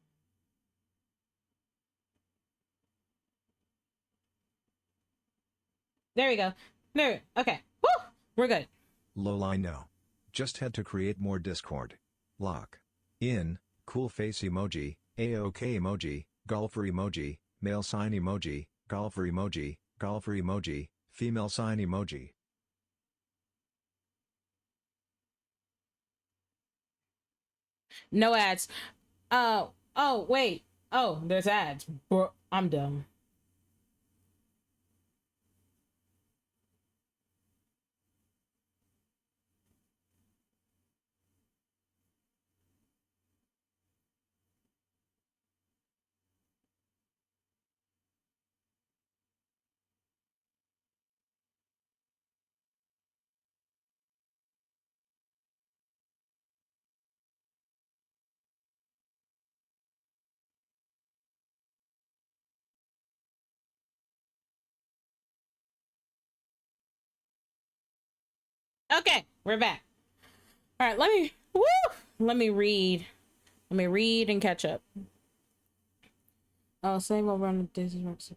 Speaker 1: There we go. There. Okay. Woo! We're good.
Speaker 2: Lol, I know. Just had to create more Discord. Lock. In, cool face emoji, AOK emoji, golfer emoji, male sign emoji, golfer emoji, female sign emoji.
Speaker 1: No ads. Oh, wait. Oh, there's ads. Bro, I'm dumb. Okay, we're back. All right, let me read. Let me read and catch up. Oh, same over on the Disney Works.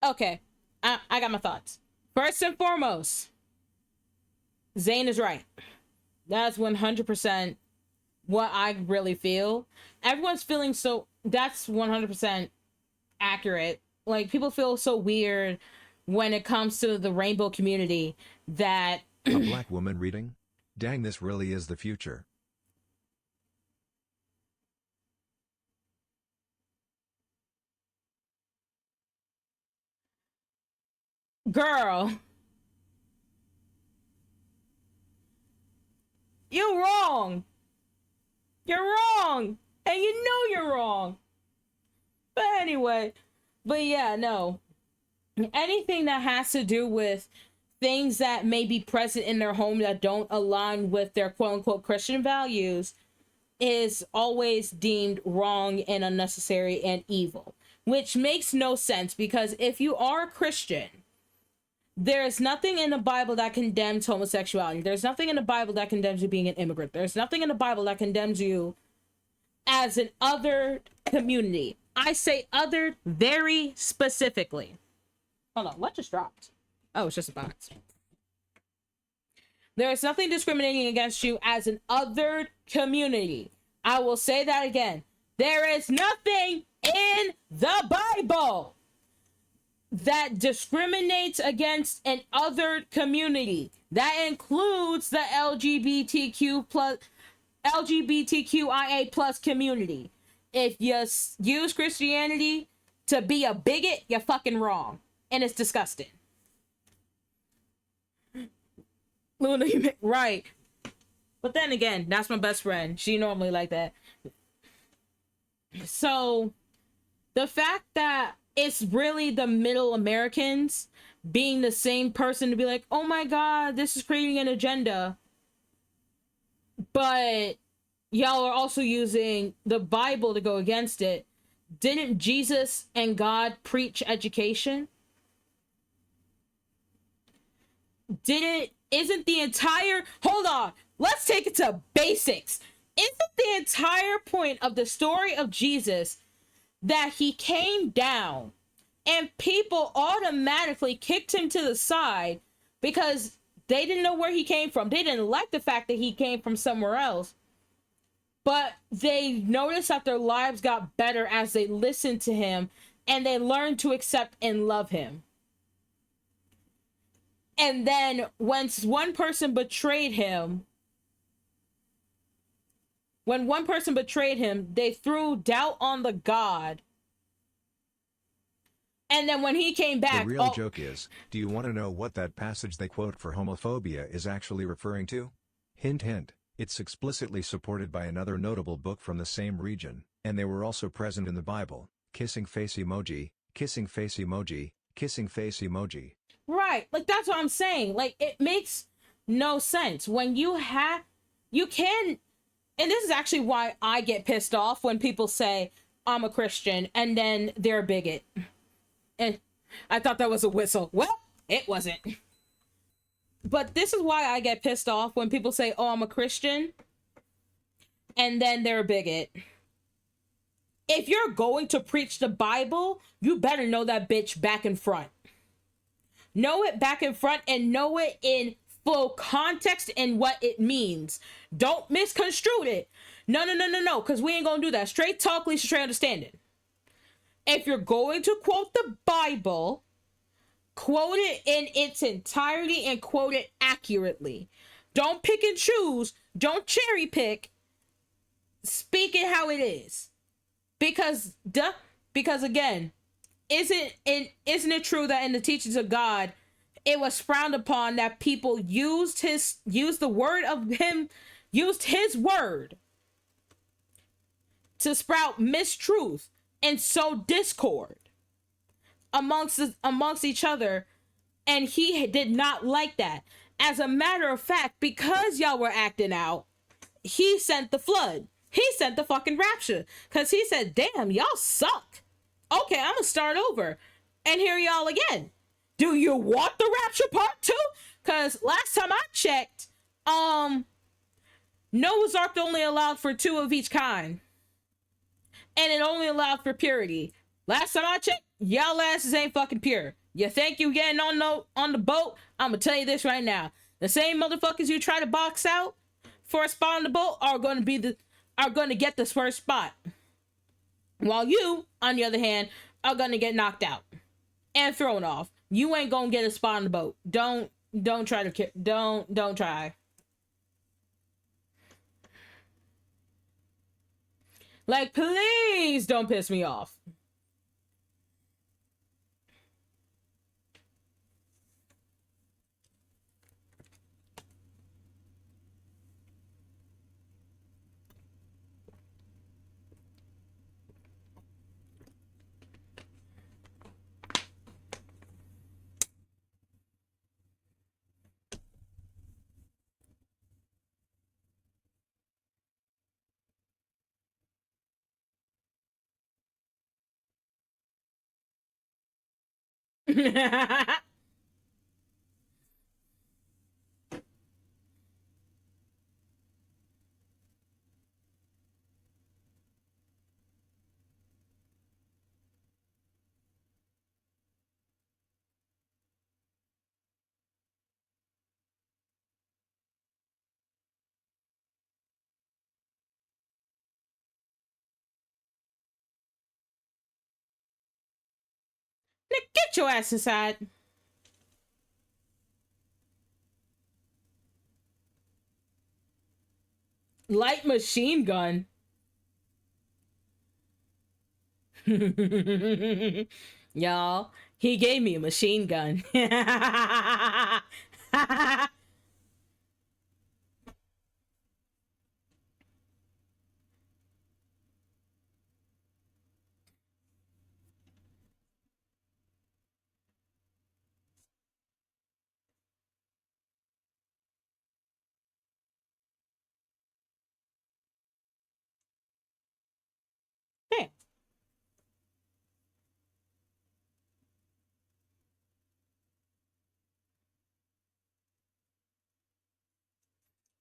Speaker 1: Okay, I got my thoughts. First and foremost, Zane is right. That's 100% what I really feel. Everyone's feeling so, that's 100% accurate. Like, people feel so weird when it comes to the rainbow community that
Speaker 2: A black woman reading? Dang, this really is the future.
Speaker 1: girl, you're wrong. You're wrong. And you know you're wrong. But anyway, but yeah, no. Anything that has to do with things that may be present in their home that don't align with their quote unquote Christian values is always deemed wrong and unnecessary and evil, which makes no sense, because if you are a Christian, there's nothing in the Bible that condemns homosexuality. There's nothing in the Bible that condemns you being an immigrant. There's nothing in the Bible that condemns you as an other community. I say other very specifically. Hold on, what just dropped? Oh, it's just a box. There is nothing discriminating against you as an othered community. I will say that again. There is nothing in the Bible that discriminates against an othered community. That includes the LGBTQIA plus community. If you use Christianity to be a bigot, you're fucking wrong. And it's disgusting. Luna, right. But then again, that's my best friend. She normally like that. So, the fact that it's really the middle Americans being the same person to be like, oh my god, this is creating an agenda. But y'all are also using the Bible to go against it. Didn't Jesus and God preach education? Isn't the entire, hold on, let's take it to basics. Isn't the entire point of the story of Jesus that he came down and people automatically kicked him to the side because they didn't know where he came from? They didn't like the fact that he came from somewhere else, but they noticed that their lives got better as they listened to him and they learned to accept and love him. And then once one person betrayed him, they threw doubt on the God. And then when he came back...
Speaker 2: The real joke is, do you want to know what that passage they quote for homophobia is actually referring to? Hint hint, it's explicitly supported by another notable book from the same region, and they were also present in the Bible. Kissing face emoji, kissing face emoji, kissing face emoji.
Speaker 1: Right, like that's what I'm saying. Like, it makes no sense. When you can, and this is actually why I get pissed off when people say I'm a Christian and then they're a bigot. And I thought that was a whistle. Well, it wasn't. But this is why I get pissed off when people say, oh, I'm a Christian, and then they're a bigot. If you're going to preach the Bible, you better know that bitch back and front. Know it back and front and know it in full context and what it means. Don't misconstrue it. No, because we ain't gonna do that. Straight talk leads to straight understanding. If you're going to quote the Bible, quote it in its entirety and quote it accurately. Don't pick and choose. Don't cherry pick. Speak it how it is. Because again, isn't it true that in the teachings of God, it was frowned upon that people used his word to sprout mistruth and sow discord amongst each other, and he did not like that. As a matter of fact, because y'all were acting out, he sent the flood. He sent the fucking rapture, because he said, damn, y'all suck. Okay, I'm gonna start over. And here y'all again. Do you want the rapture part 2? Because last time I checked, Noah's Ark only allowed for 2 of each kind. And it only allowed for purity. Last time I checked, y'all asses ain't fucking pure. You think you getting on the boat? I'm gonna tell you this right now. The same motherfuckers you try to box out, for a spot on the boat are going to get this first spot, while you, on the other hand, are going to get knocked out and thrown off. You ain't gonna get a spot on the boat. Don't try to don't try. Like, please don't piss me off. Damn. Nick, get your ass inside. Light machine gun. Y'all, he gave me a machine gun. Damn.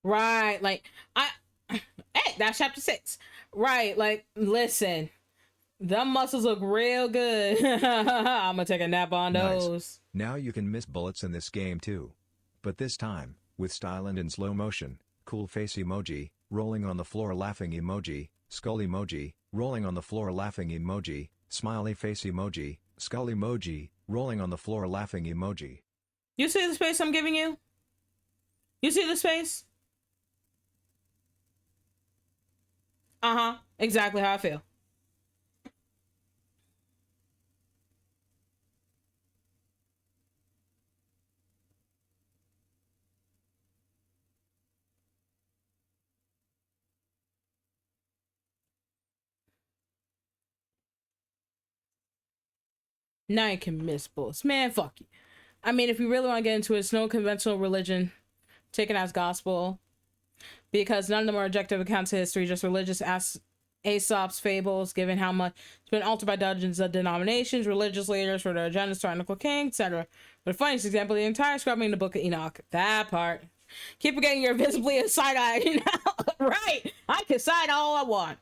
Speaker 1: Right, like I hey, that's chapter 6. Right, like listen, the muscles look real good. I'm gonna take a nap on
Speaker 2: Nice.
Speaker 1: those.
Speaker 2: Now you can miss bullets in this game too. But this time, with style and in slow motion, cool face emoji, rolling on the floor laughing emoji, skull emoji, rolling on the floor laughing emoji, smiley face emoji, skull emoji, rolling on the floor laughing emoji.
Speaker 1: You see the space I'm giving you? You see the space? Uh-huh. Exactly how I feel. Now you can miss bullets. Man, fuck you. I mean, if we really want to get into it, it's no conventional religion taken as gospel, because none of them are objective accounts of history, just religious Aesop's fables, given how much it's been altered by dozens of denominations, religious leaders for their agendas, tyrannical king, etc. But the funniest example, the entire scrubbing in the Book of Enoch. That part. Keep forgetting you're visibly a side-eye. You know? Right. I can side all I want.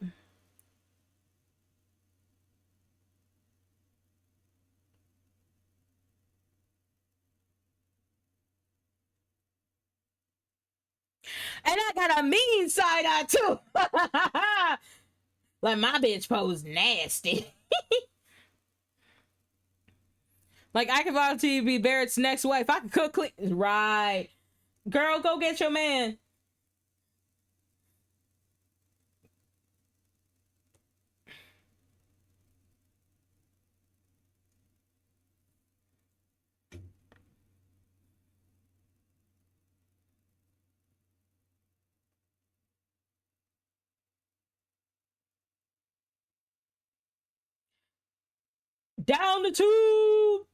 Speaker 1: And I got a mean side-eye too. Like my bitch pose nasty. Like I can volunteer to be Barrett's next wife. I can cook clean. Right. Girl, go get your man. Down the tube.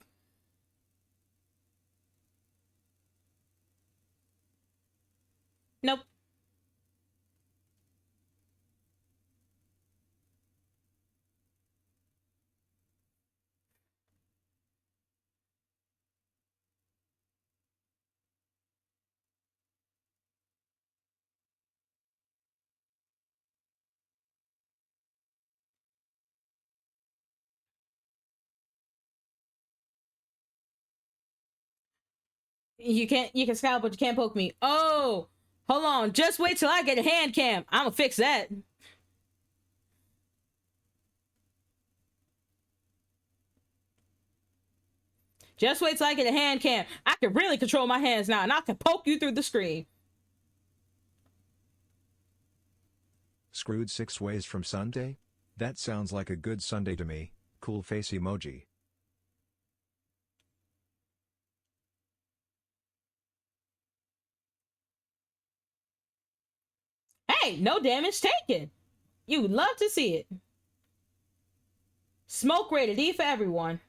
Speaker 1: Nope. You can scout, but you can't poke me. Oh. Hold on, just wait till I get a hand cam. I'ma fix that. Just wait till I get a hand cam. I can really control my hands now, and I can poke you through the screen.
Speaker 2: Screwed 6 ways from Sunday? That sounds like a good Sunday to me. Cool face emoji.
Speaker 1: Hey, no damage taken. You would love to see it. Smoke rated E for everyone.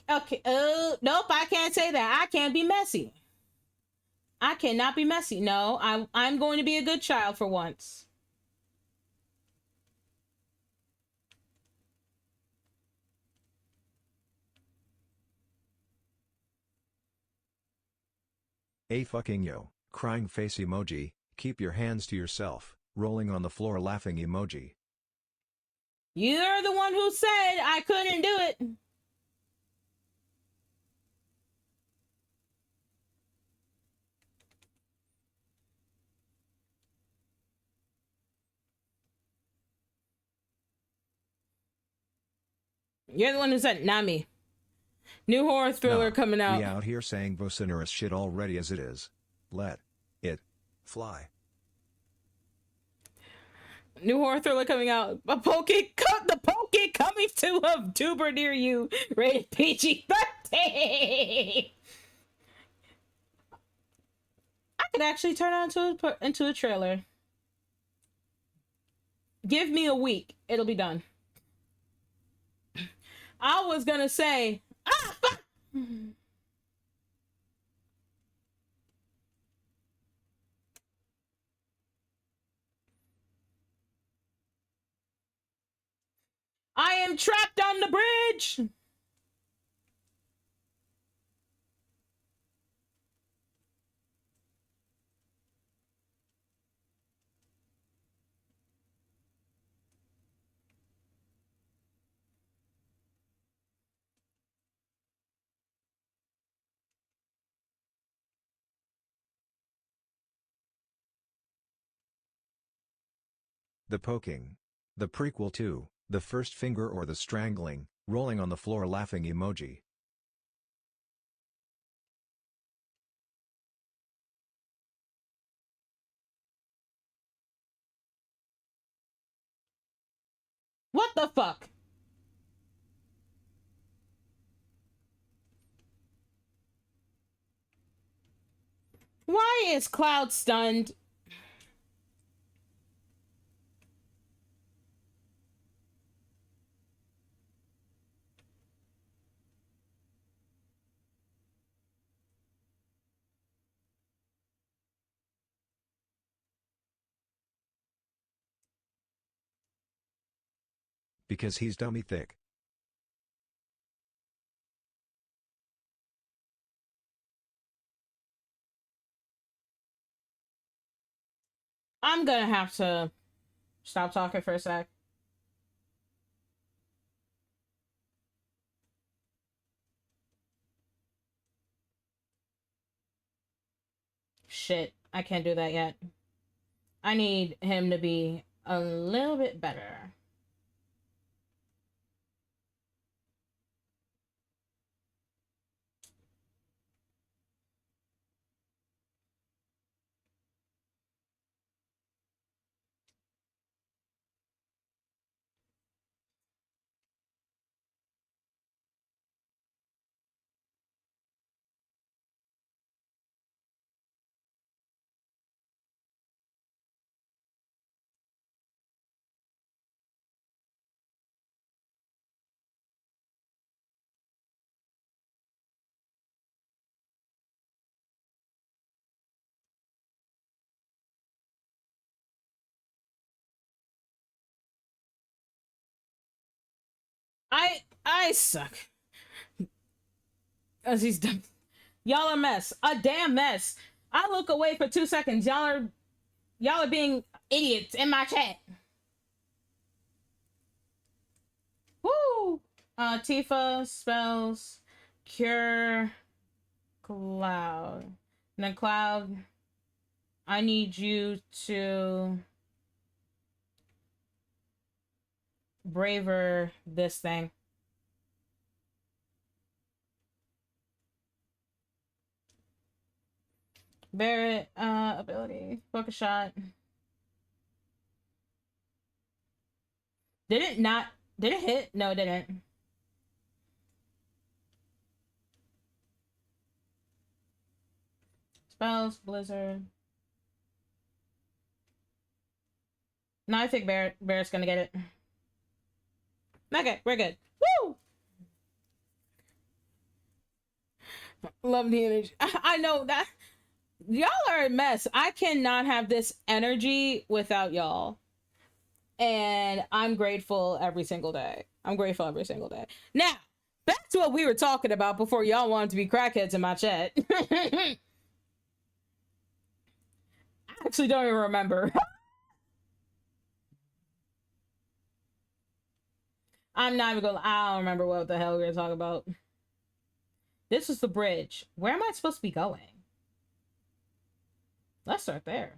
Speaker 1: Okay. Nope. I can't say that. I can't be messy. I cannot be messy. No, I'm going to be a good child for once.
Speaker 2: A fucking yo. Crying face emoji. Keep your hands to yourself. Rolling on the floor laughing emoji.
Speaker 1: You're the one who said I couldn't do it. You're the one who said, not me. New horror thriller
Speaker 2: Nah,
Speaker 1: coming out.
Speaker 2: we out here saying vociferous shit already as it is. Let it fly.
Speaker 1: New horror thriller coming out. The Poke coming to a tuber near you. Rated PG-13. I could actually turn it into a trailer. Give me a week. It'll be done. I was gonna say, fuck! I am trapped on the bridge!
Speaker 2: The poking. The prequel to The First Finger or the Strangling, rolling on the floor laughing emoji.
Speaker 1: What the fuck? Why is Cloud stunned?
Speaker 2: Because he's dummy thick.
Speaker 1: I'm gonna have to stop talking for a sec. Shit, I can't do that yet. I need him to be a little bit better. I suck. As he's done. Y'all are a mess. A damn mess. I look away for 2 seconds. Y'all are being idiots in my chat. Woo! Tifa spells cure Cloud. And then Cloud, I need you to braver this thing. Barret, ability. Focus shot. Did it not? Did it hit? No, it didn't. Spells, Blizzard. No, I think Barret's gonna get it. Okay, we're good. Woo! Love the energy. I know that y'all are a mess. I cannot have this energy without y'all. And I'm grateful every single day. I'm grateful every single day. Now, back to what we were talking about before y'all wanted to be crackheads in my chat. I actually don't even remember. I'm not even gonna. I don't remember what the hell we were talking about. This is the bridge. Where am I supposed to be going? Let's start there.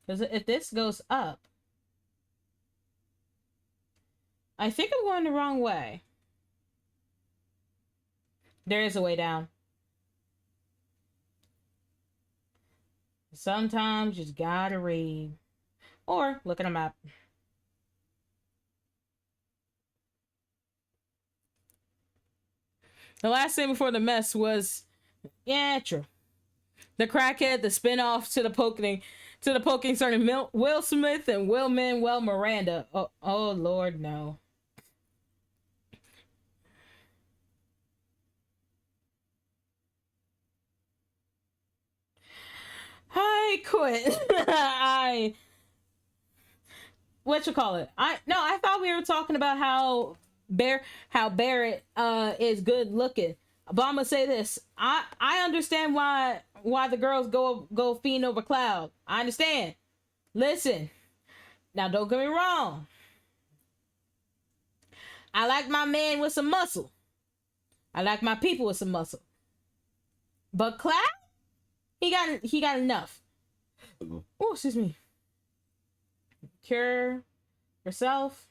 Speaker 1: Because if this goes up, I think I'm going the wrong way. There is a way down. Sometimes you just gotta read. Or look at a map. The last thing before the mess was, yeah, true. The crackhead, the spinoff to the poking starting Will Smith and Will Manuel Miranda. Oh Lord, no. I quit. I what you call it? I thought we were talking about how Barret is good looking. But I'm gonna say this. I understand why the girls go fiend over Cloud. I understand. Listen, now don't get me wrong. I like my man with some muscle. I like my people with some muscle. But Cloud, he got enough. Oh, excuse me. Cure yourself.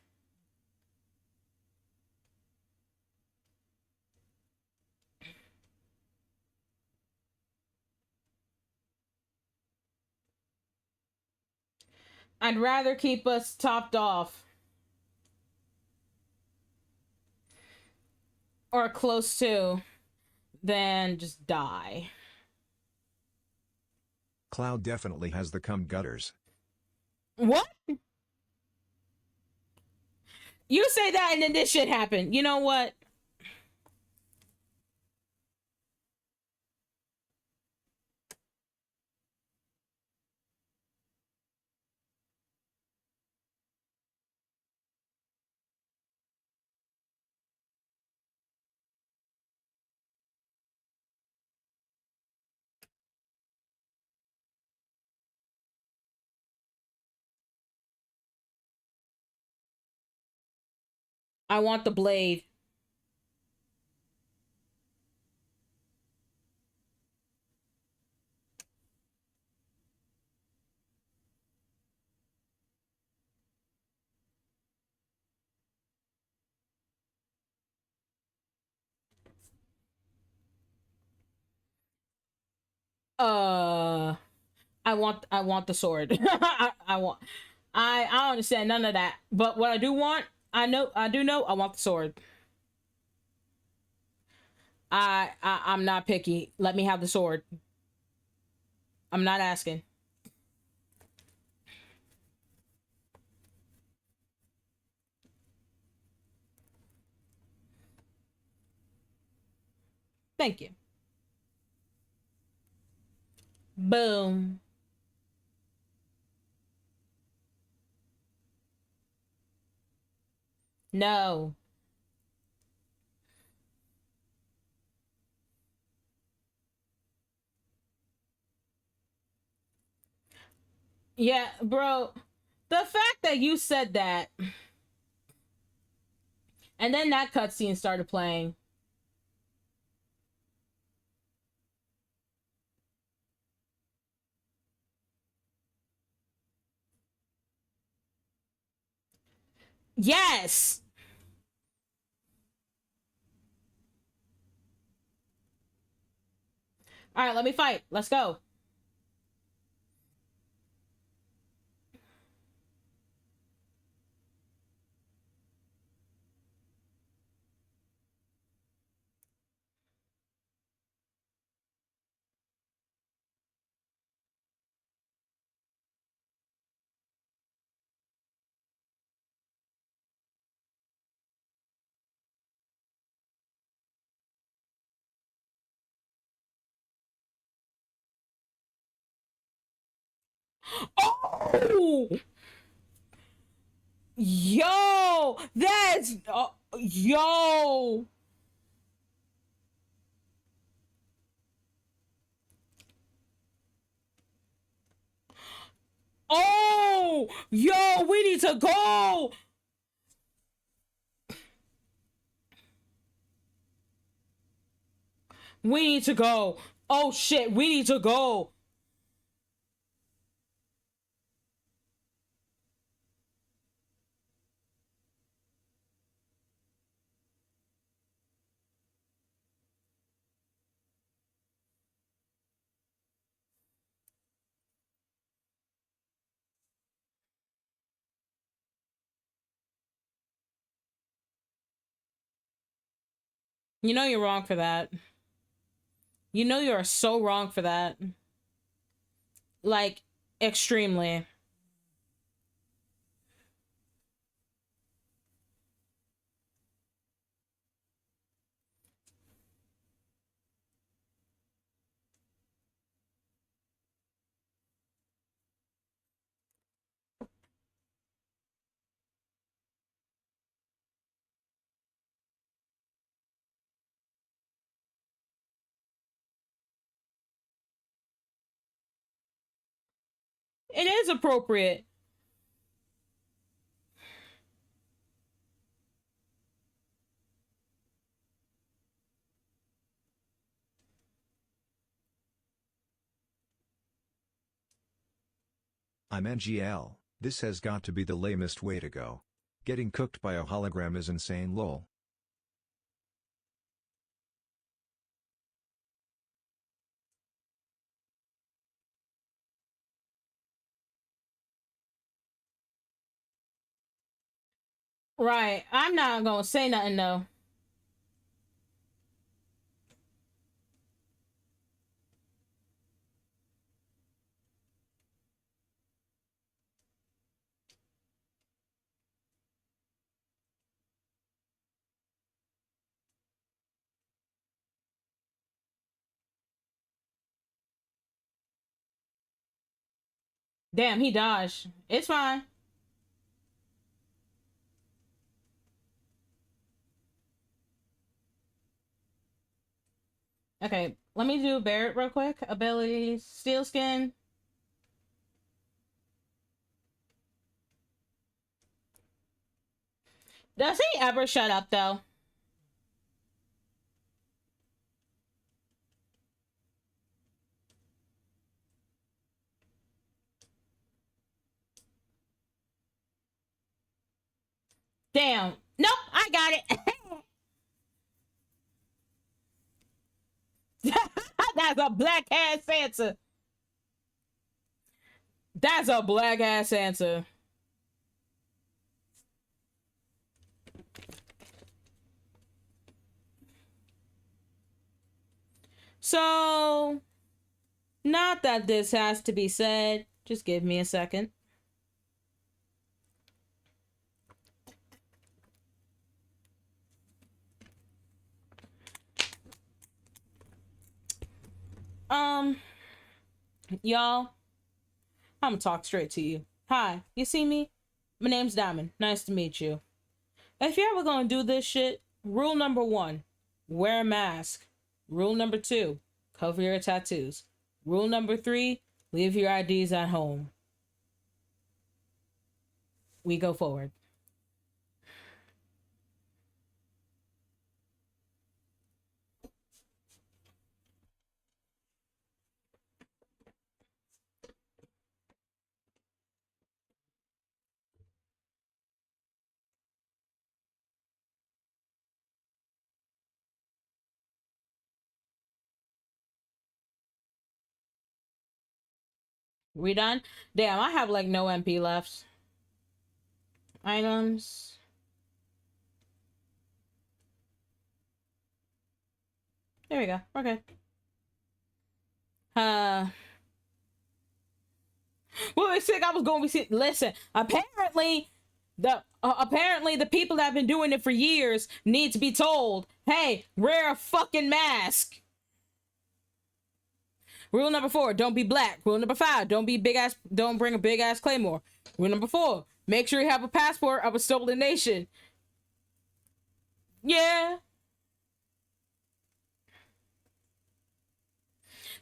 Speaker 1: I'd rather keep us topped off or close to than just die.
Speaker 2: Cloud definitely has the cum gutters.
Speaker 1: What? You say that and then this shit happened. You know what? I want the blade. Uh I want the sword. I don't understand none of that. But what I do want, I do know I want the sword. I'm not picky. Let me have the sword. I'm not asking. Thank you. Boom. No. Yeah, bro. The fact that you said that, and then that cutscene started playing. Yes. All right, let me fight. Let's go. Oh, yo, that's yo. Oh, yo, we need to go. We need to go. Oh shit, we need to go. You know you're wrong for that. You know you are so wrong for that. Like, extremely. It is appropriate.
Speaker 2: I'm NGL, this has got to be the lamest way to go. Getting cooked by a hologram is insane lol. Right. I'm not gonna say nothing though. Damn, he dodged. It's fine. Okay, let me do Barrett real quick. Ability, steel skin. Does he ever shut up though? Damn. Nope, I got it. That's a black ass answer. That's a black ass answer. So, not that this has to be said. Just give me a second. Um, y'all, I'm gonna talk straight to you. Hi, you see me? My name's Diamond. Nice to meet you. If you're ever gonna do this shit, rule number one, wear a mask. Rule number two, cover your tattoos. Rule number three, leave your IDs at home.
Speaker 1: we go forward. We done? Damn, I have like no MP left. Items. There we go. Okay. Well, I said I was going to be. Listen, apparently the people that have been doing it for years need to be told, hey, wear a fucking mask. Rule number 4, don't be black. Rule number 5, don't bring a big ass claymore. Rule number 4, make sure you have a passport of a stolen nation. Yeah.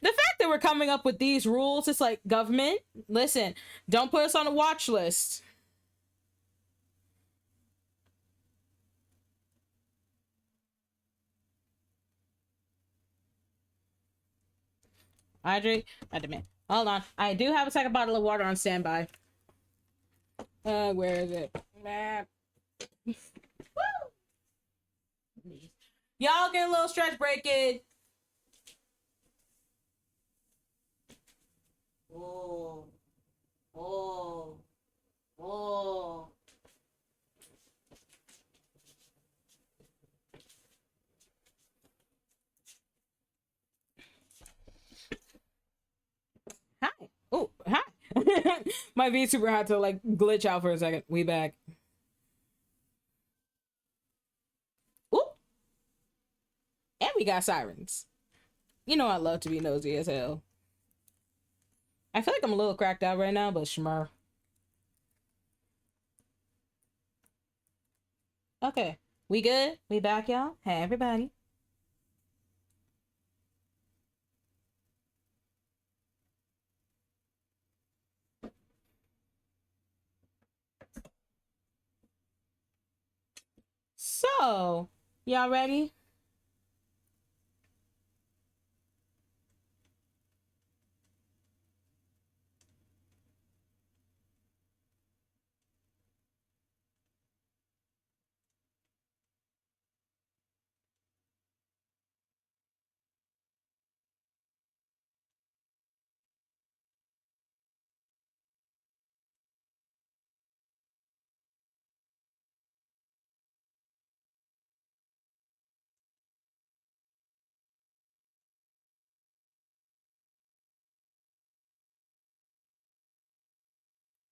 Speaker 1: The fact that we're coming up with these rules, it's like, government, listen, don't put us on a watch list. Hydrate. I demand. Hold on. I do have a second bottle of water on standby. Where is it? Map. Y'all get a little stretch break it. Oh. Oh. Oh. Hi. Oh, hi. My VTuber had to like glitch out for a second. We back. Ooh. And we got sirens. You know I love to be nosy as hell. I feel like I'm a little cracked out right now, but shmur. Okay. We good? We back, y'all? Hey, everybody. So, y'all ready?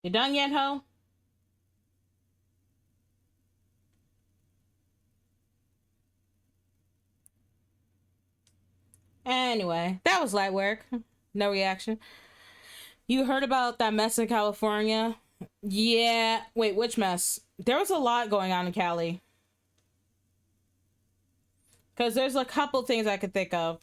Speaker 1: You done yet, ho? Anyway, that was light work. No reaction. You heard about that mess in California? Yeah. Wait, which mess? There was a lot going on in Cali. Because there's a couple things I could think of.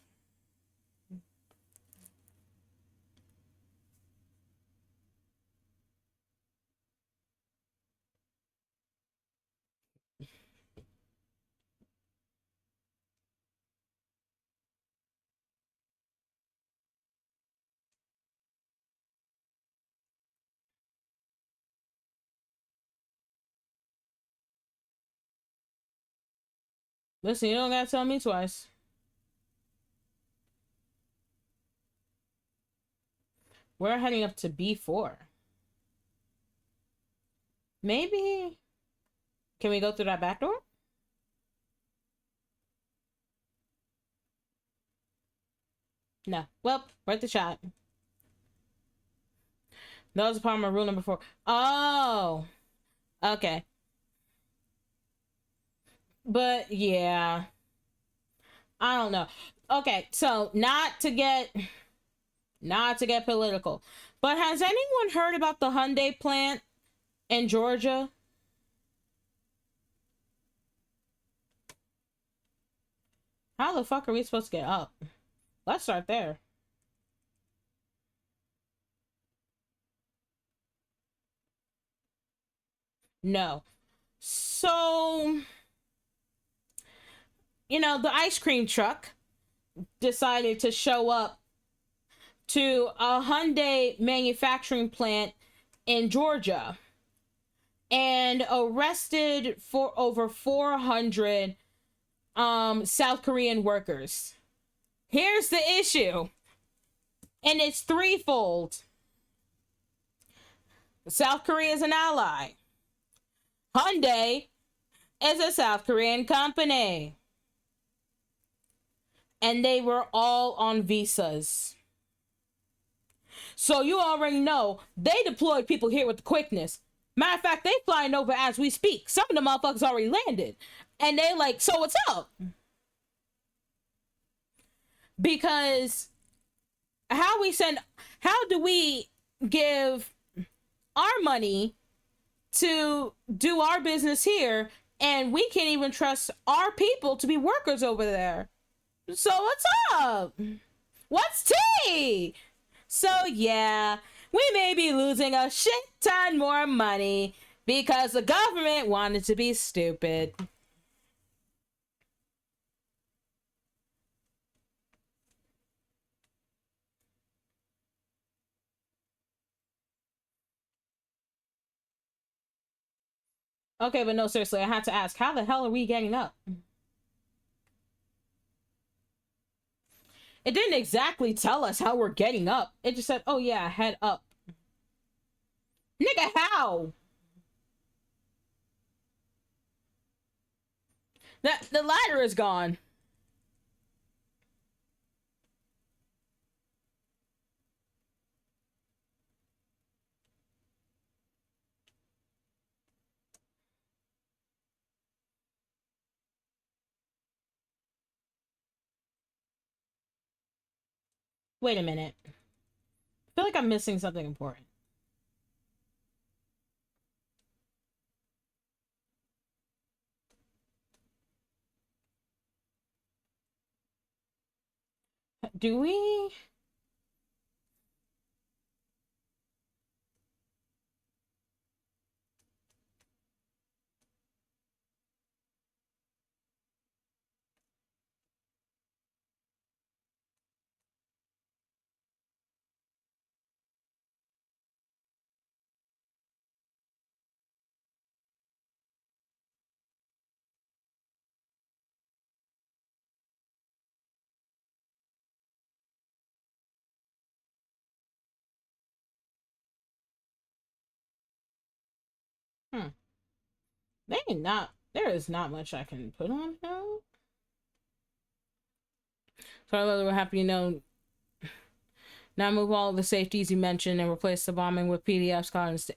Speaker 1: Listen, you don't gotta tell me twice. We're heading up to B4. Maybe. Can we go through that back door? No. Well, worth the shot. That was part of my rule number 4. Oh. Okay. But yeah. I don't know. Okay, so not to get political, but has anyone heard about the Hyundai plant in Georgia? How the fuck are we supposed to get up? Let's start there. No. So, the ice cream truck decided to show up to a Hyundai manufacturing plant in Georgia and arrested for over 400 South Korean workers. Here's the issue, and it's threefold. South Korea is an ally. Hyundai is a South Korean company. And they were all on visas. So you already know they deployed people here with quickness. Matter of fact, they flying over as we speak. Some of the motherfuckers already landed. And they like, so what's up? Because how do we give our money to do our business here, and we can't even trust our people to be workers over there? So what's up? What's tea? So yeah, we may be losing a shit ton more money because the government wanted to be stupid. Okay, but no, seriously, I had to ask, how the hell are we getting up? It didn't exactly tell us how we're getting up. It just said, oh yeah, head up. Nigga, how? The ladder is gone. Wait a minute. I feel like I'm missing something important. Do we? Hmm. There is not much I can put on now. So I we're happy now move all of the safeties you mentioned and replace the bombing with PDFs called instead.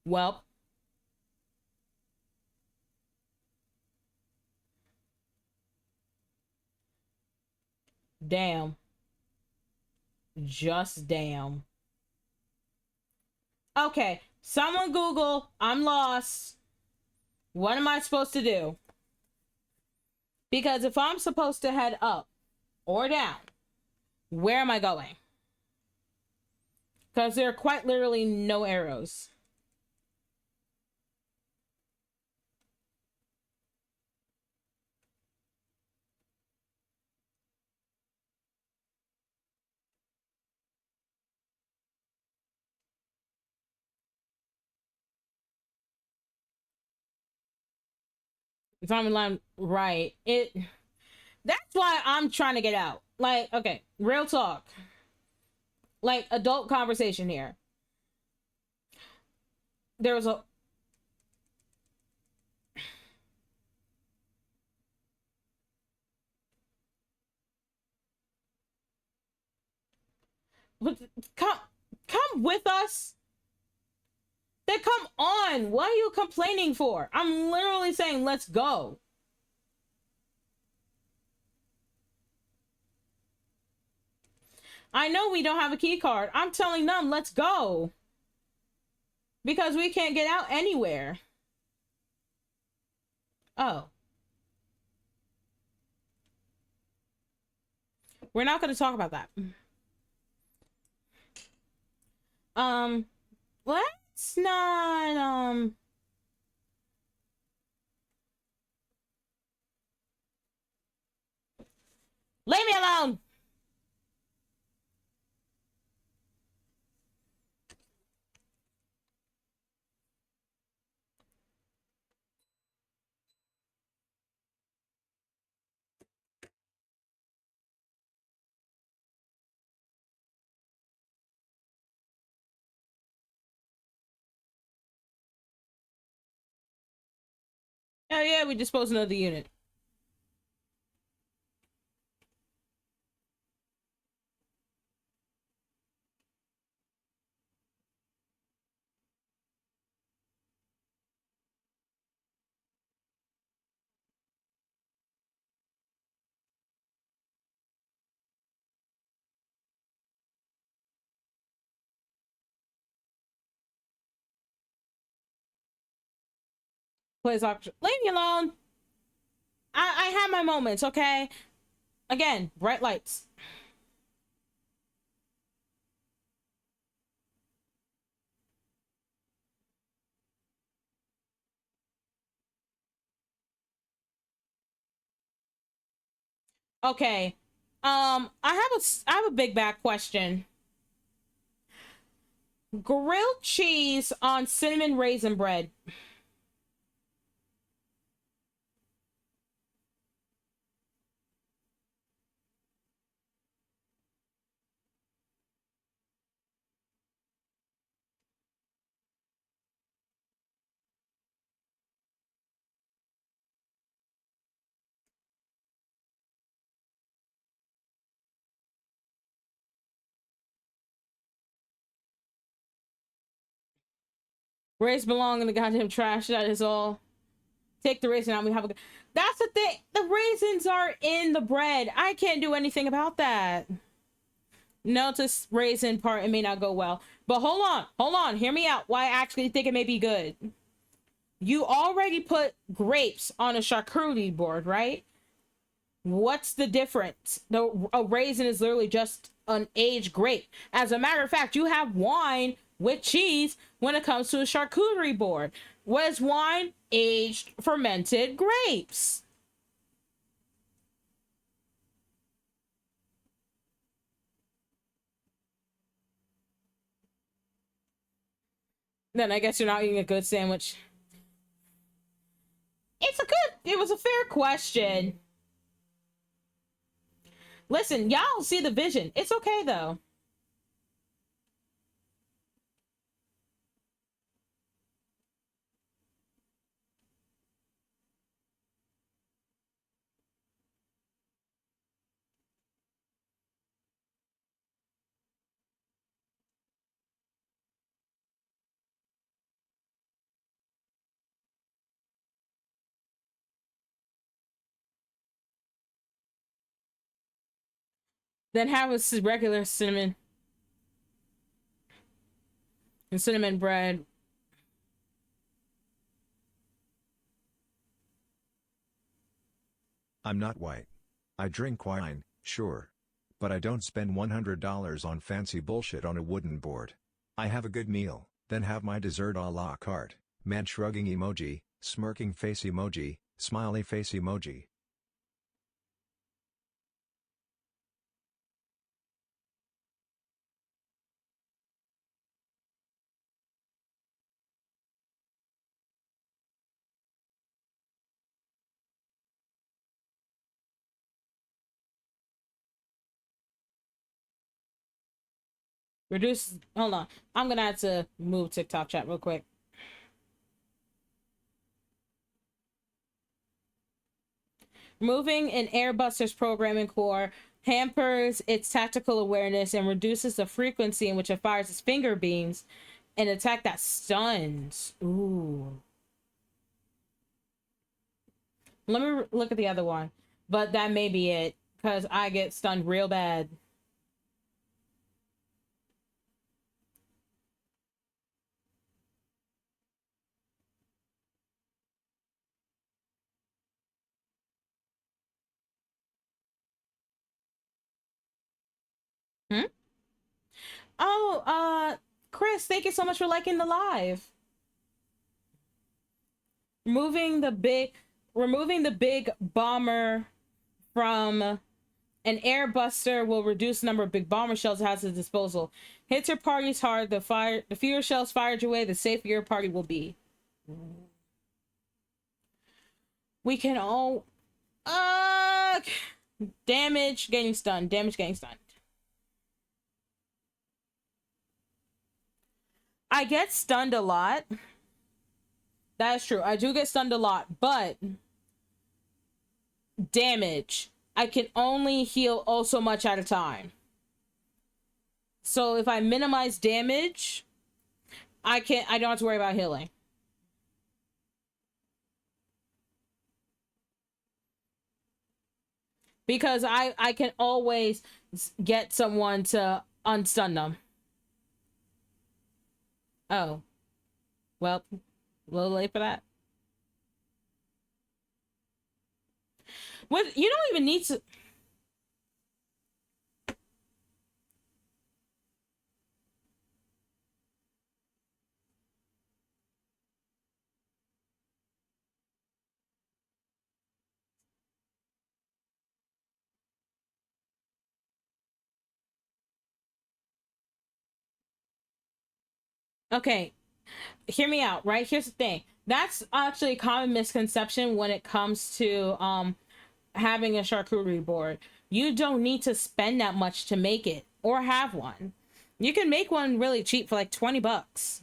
Speaker 1: Well, damn. Just damn. Okay, someone Google, I'm lost. What am I supposed to do? Because if I'm supposed to head up or down, where am I going? Because there are quite literally no arrows. If I'm in line, right. That's why I'm trying to get out. Like, okay, real talk. Like, adult conversation here. There was a but come with us. Then come on. What are you complaining for? I'm literally saying let's go. I know we don't have a key card. I'm telling them let's go. Because we can't get out anywhere. Oh. We're not going to talk about that. What? It's not, leave me alone! Oh yeah, we disposed of the unit. Please, leave me alone! I have my moments, okay? Again, bright lights. Okay. I have a big back question. Grilled cheese on cinnamon raisin bread. Raisins belong in the goddamn trash. That is all. Take the raisin out. We have a. That's the thing. The raisins are in the bread. I can't do anything about that. Notice raisin part. It may not go well. But hold on. Hear me out. Why I actually think it may be good. You already put grapes on a charcuterie board, right? What's the difference? A raisin is literally just an aged grape. As a matter of fact, you have wine with cheese when it comes to a charcuterie board. What is wine? Aged fermented grapes. Then I guess you're not eating a good sandwich. It was a fair question. Listen, y'all see the vision. It's okay though. Then have a regular cinnamon and cinnamon bread.
Speaker 2: I'm not white. I drink wine, sure. But I don't spend $100 on fancy bullshit on a wooden board. I have a good meal, then have my dessert a la carte. Man shrugging emoji, smirking face emoji, smiley face emoji.
Speaker 1: Reduce. Hold on. I'm gonna have to move TikTok chat real quick. Moving an Airbuster's programming core hampers its tactical awareness and reduces the frequency in which it fires its finger beams, an attack that stuns. Ooh. Let me look at the other one. But that may be it, because I get stunned real bad. Hmm? Oh, Chris, thank you so much for liking the live. Removing the big bomber from an airbuster will reduce the number of big bomber shells it has at its disposal. Hits your parties hard, the fewer shells fired your way, the safer your party will be. We can all damage getting stunned. I get stunned a lot. That is true. I do get stunned a lot, but damage, I can only heal oh so much at a time. So if I minimize damage, I don't have to worry about healing. Because I can always get someone to unstun them. Oh. Well, a little late for that. What, you don't even need to. Okay, hear me out, right? Here's the thing. That's actually a common misconception when it comes to having a charcuterie board. You don't need to spend that much to make it or have one. You can make one really cheap for like 20 bucks.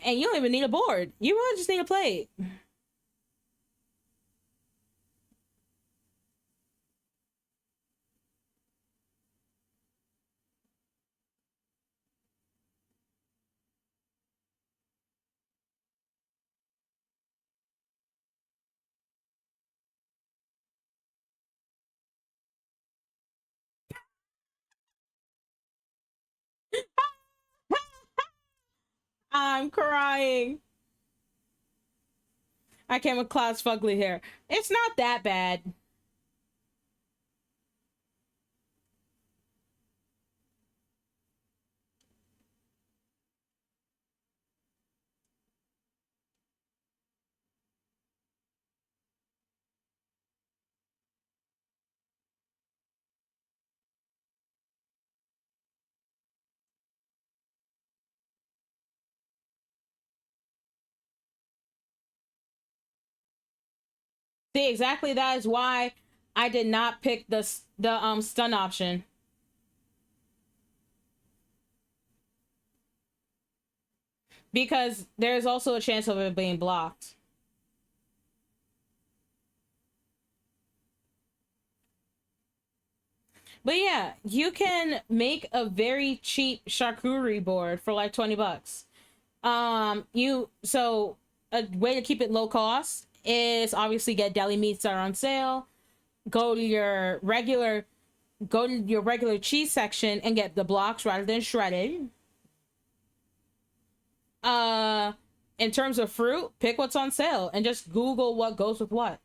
Speaker 1: And you don't even need a board. You really just need a plate. I'm crying. I came with Cloud's fugly hair. It's not that bad. See, exactly that is why I did not pick the stun option. Because there's also a chance of it being blocked. But yeah, you can make a very cheap charcuterie board for like 20 bucks. So a way to keep it low cost is obviously get deli meats that are on sale. Go to your regular cheese section and get the blocks rather than shredded. In terms of fruit, pick what's on sale and just Google what goes with what.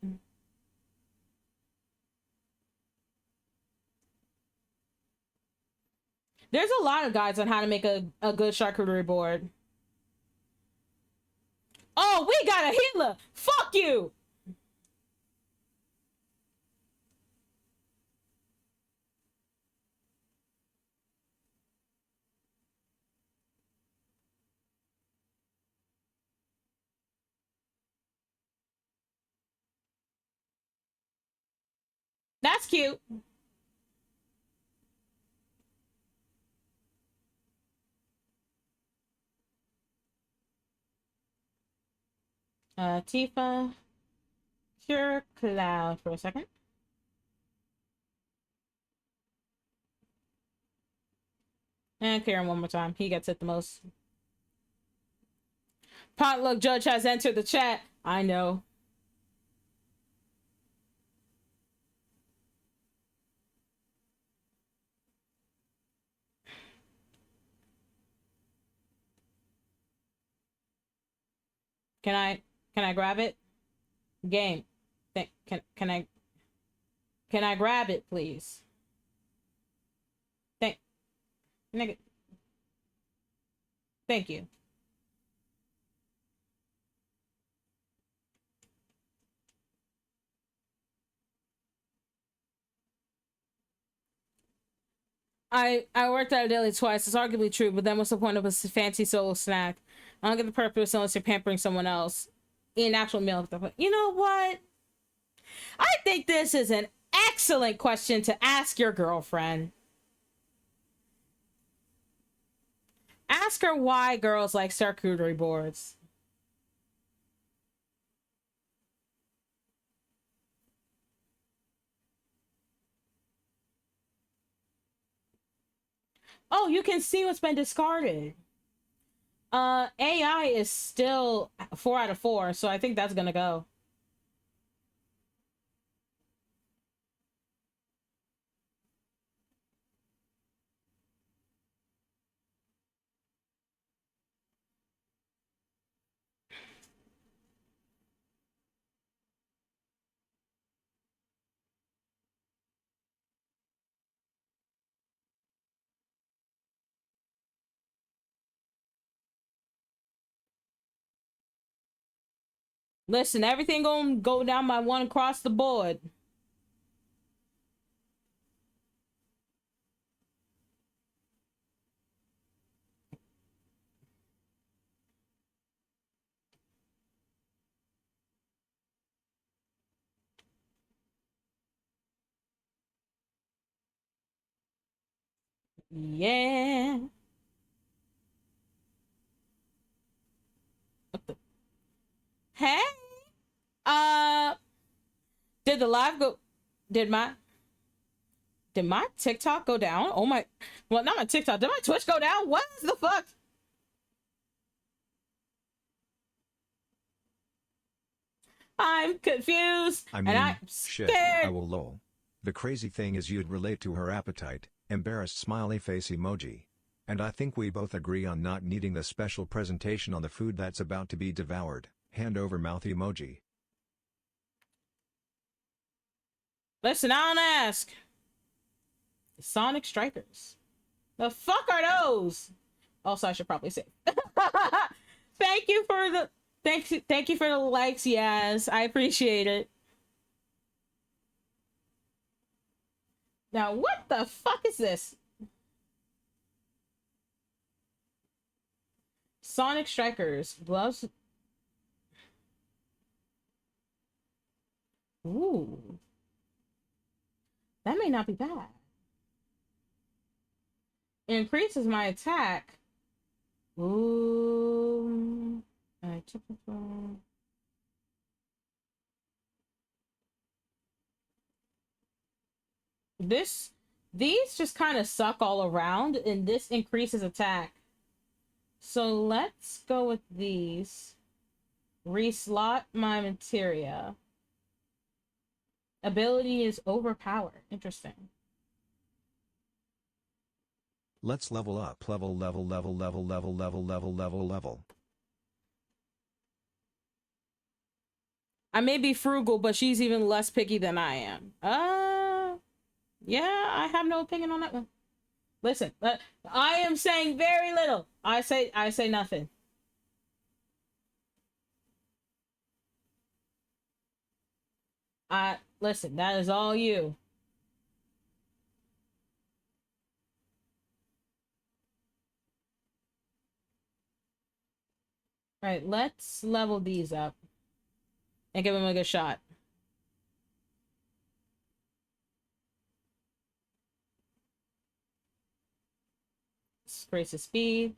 Speaker 1: There's a lot of guides on how to make a good charcuterie board. Oh, we got a Hitler! Fuck you! That's cute. Tifa, cure Cloud for a second. And clear him one more time. He gets it the most. Potluck Judge has entered the chat. I know. Can I grab it? Game. Can I grab it, please? Thank nigga. Thank you. I worked at a deli twice. It's arguably true, but then what's the point of a fancy solo snack? I don't get the purpose unless you're pampering someone else. Eat an actual meal. You know what? I think this is an excellent question to ask your girlfriend. Ask her why girls like charcuterie boards. Oh, you can see what's been discarded. AI is still 4 out of 4, so I think that's gonna go. Listen, everything gonna go down my one across the board. Yeah. What the? Hey. Uh. Did the live go? Did my? Did my TikTok go down? Oh my. Well, not my TikTok. Did my Twitch go down? What the fuck? I'm confused.
Speaker 2: I
Speaker 1: And
Speaker 2: mean,
Speaker 1: I'm
Speaker 2: shit, I
Speaker 1: scared.
Speaker 2: will lol. The crazy thing is you'd relate to her appetite, embarrassed smiley face emoji. And I think we both agree on not needing the special presentation on the food that's about to be devoured, hand over mouth emoji.
Speaker 1: Listen, I don't ask. Sonic Strikers. The fuck are those? Also, I should probably say. Thank you for the thank you for the likes, yes. I appreciate it. Now, what the fuck is this? Sonic Strikers. Gloves. Ooh. That may not be bad. It increases my attack. Ooh. I took the phone. These just kind of suck all around, and this increases attack. So let's go with these. Reslot my materia. Ability is overpowered. Interesting.
Speaker 2: Let's level up. Level.
Speaker 1: I may be frugal, but she's even less picky than I am. Yeah, I have no opinion on that one. Listen, I am saying very little. I say nothing. Listen, that is all you. All right, let's level these up and give them a good shot. Increase the speed,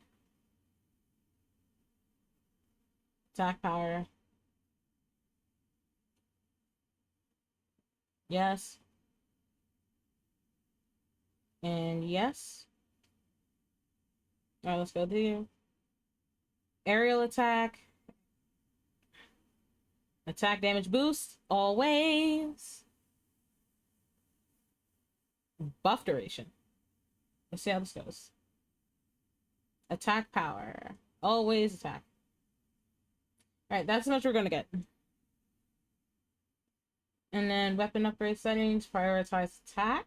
Speaker 1: attack power. Yes. And yes. All right, let's go there. Aerial attack. Attack damage boost. Always. Buff duration. Let's see how this goes. Attack power. Always attack. Alright, that's how much we're gonna get. And then weapon upgrade settings. Prioritize attack.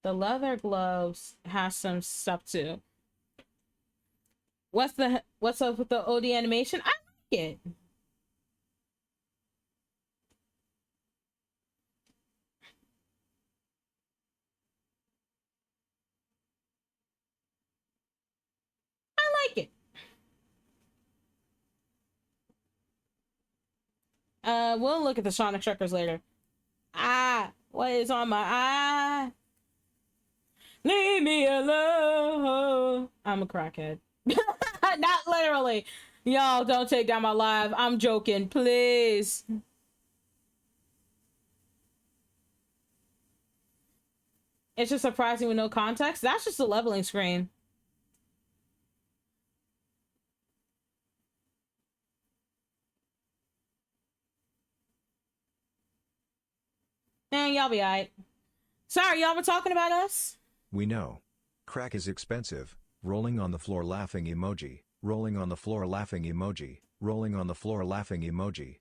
Speaker 1: The leather gloves has some stuff too. What's up with the OD animation? I like it. I like it. We'll look at the Sonic Truckers later. What is on my eye? Leave me alone. I'm a crackhead. Not literally. Y'all don't take down my live. I'm joking, please. It's just surprising with no context. That's just a leveling screen. Man, y'all be alright. Sorry, y'all were talking about us?
Speaker 2: We know. Crack is expensive. Rolling on the floor laughing emoji. Rolling on the floor laughing emoji. Rolling on the floor laughing emoji.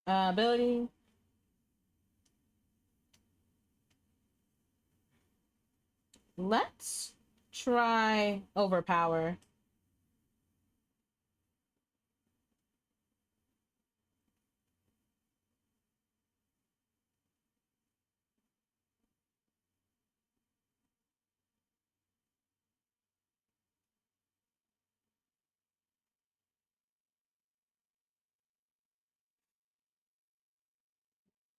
Speaker 1: Ability. Let's try overpower.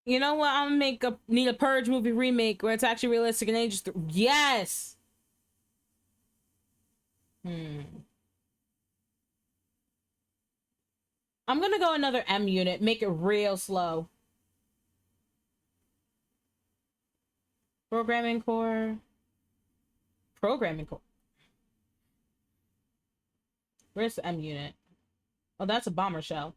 Speaker 1: You know what? I'm gonna need a Purge movie remake where it's actually realistic and ages through. Yes. I'm gonna go another M unit. Make it real slow. Programming core. Programming core. Where's the M unit? Oh, that's a bomber shell.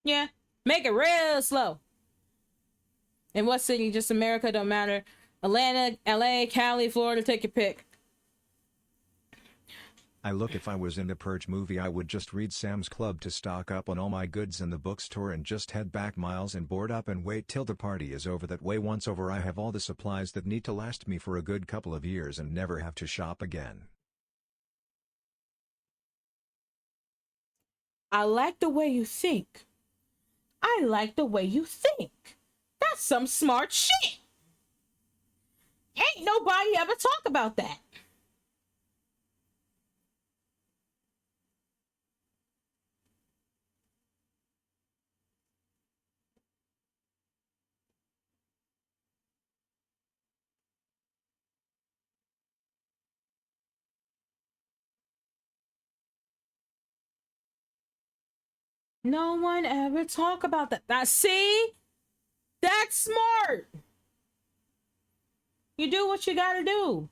Speaker 1: Yeah. Make it real slow. In what city? Just America, don't matter. Atlanta, LA, Cali, Florida, take your pick.
Speaker 2: If I was in the Purge movie I would just read Sam's Club to stock up on all my goods in the bookstore and just head back miles and board up and wait till the party is over. That way once over I have all the supplies that need to last me for a good couple of years and never have to shop again.
Speaker 1: I like the way you think. I like the way you think. That's some smart shit. Ain't nobody ever talk about that. No one ever talk about that. Now, see? That's smart. You do what you gotta do.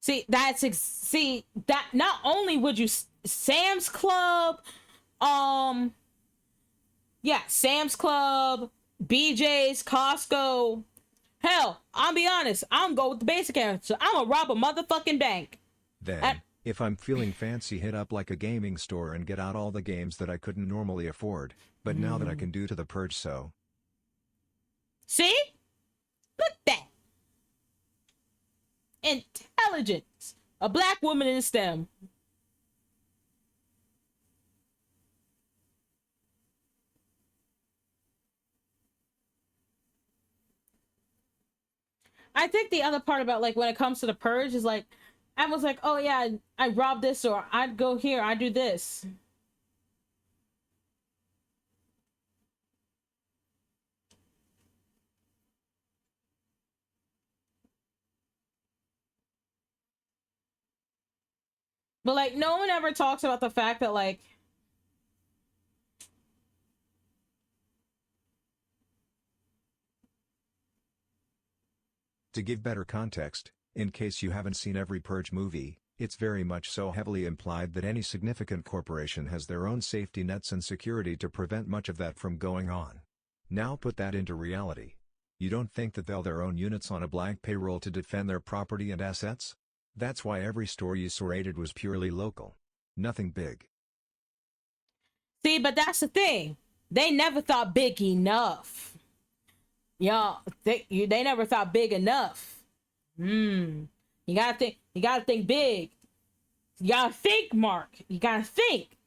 Speaker 1: See that not only would you Sam's Club, um, yeah, Sam's Club, BJ's, Costco. Hell, I'll be honest. I'm go with the basic answer. I'm gonna rob a motherfucking bank.
Speaker 2: Then, if I'm feeling fancy, hit up like a gaming store and get out all the games that I couldn't normally afford, but now that I can do to the Purge. So
Speaker 1: See? Look at that. Intelligence. A black woman in STEM. I think the other part about like when it comes to the purge is like I was like, oh yeah, I robbed this or I'd go here, I do this. But like, no one ever talks about the fact that like,
Speaker 2: To give better context, in case you haven't seen every Purge movie, it's very much so heavily implied that any significant corporation has their own safety nets and security to prevent much of that from going on. Now put that into reality. You don't think that they'll their own units on a blank payroll to defend their property and assets? That's why every store you saw raided was purely local. Nothing big.
Speaker 1: see, but that's the thing. They never thought big enough. Y'all, they never thought big enough. Hmm. You gotta think. You gotta think big. You gotta think, Mark. You gotta think.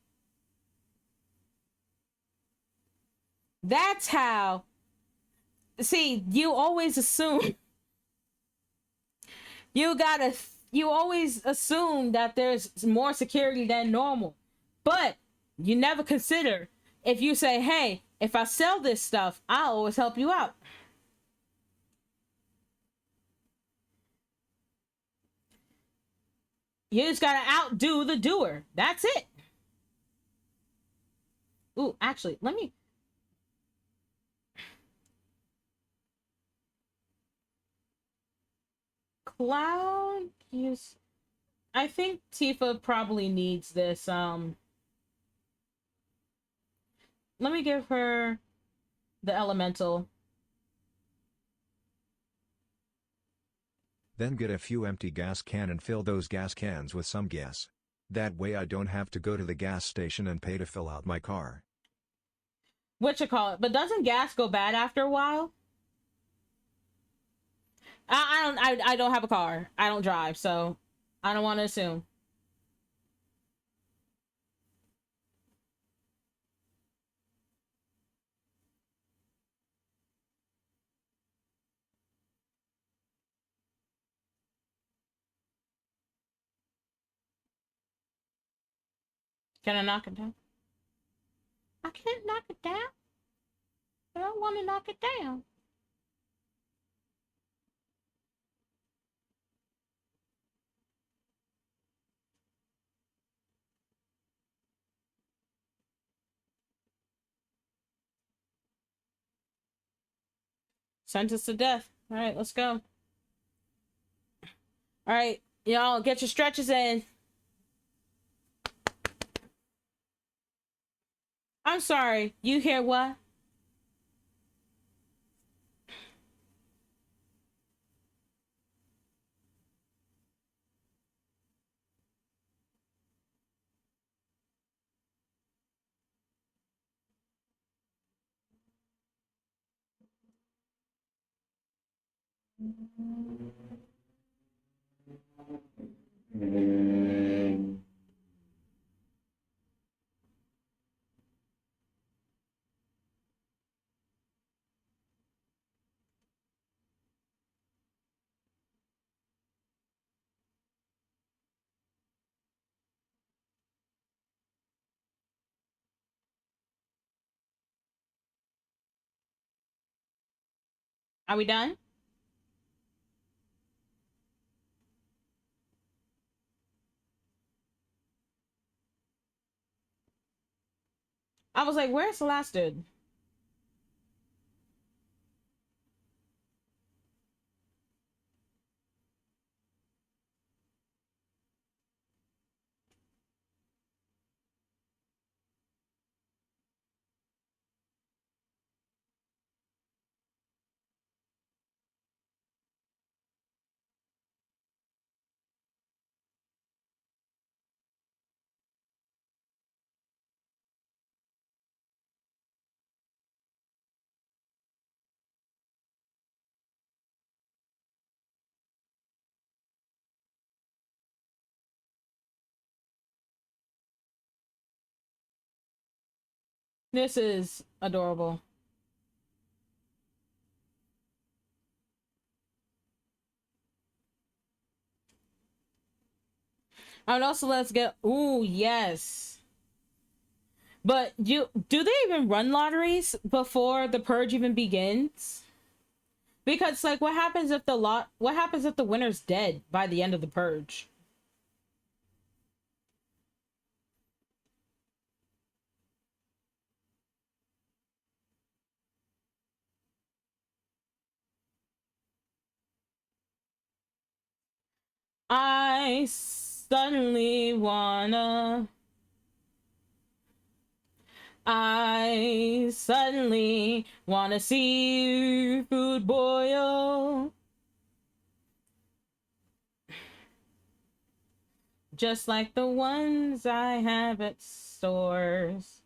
Speaker 1: That's how. See, you always assume. You gotta. You always assume that there's more security than normal, but you never consider if you say, "Hey, if I sell this stuff, I'll always help you out." You just gotta outdo the doer. That's it. Ooh, actually, let me. Cloud use. I think Tifa probably needs this. Let me give her the elemental.
Speaker 2: Then get a few empty gas can and fill those gas cans with some gas. That way I don't have to go to the gas station and pay to fill out my car.
Speaker 1: What you call it? But doesn't gas go bad after a while? I don't have a car. I don't drive, so I don't want to assume. Can I knock it down? I can't knock it down. I don't want to knock it down. Sentence to death. All right, let's go. All right, y'all get your stretches in. I'm sorry. You hear what? Are we done? I was like, where's the last dude? This is adorable. And also, let's get. Ooh, yes. But do they even run lotteries before the purge even begins? Because like, what happens if the lot? What happens if the winner's dead by the end of the purge? I suddenly wanna. I suddenly wanna see food boil. Just like the ones I have at stores.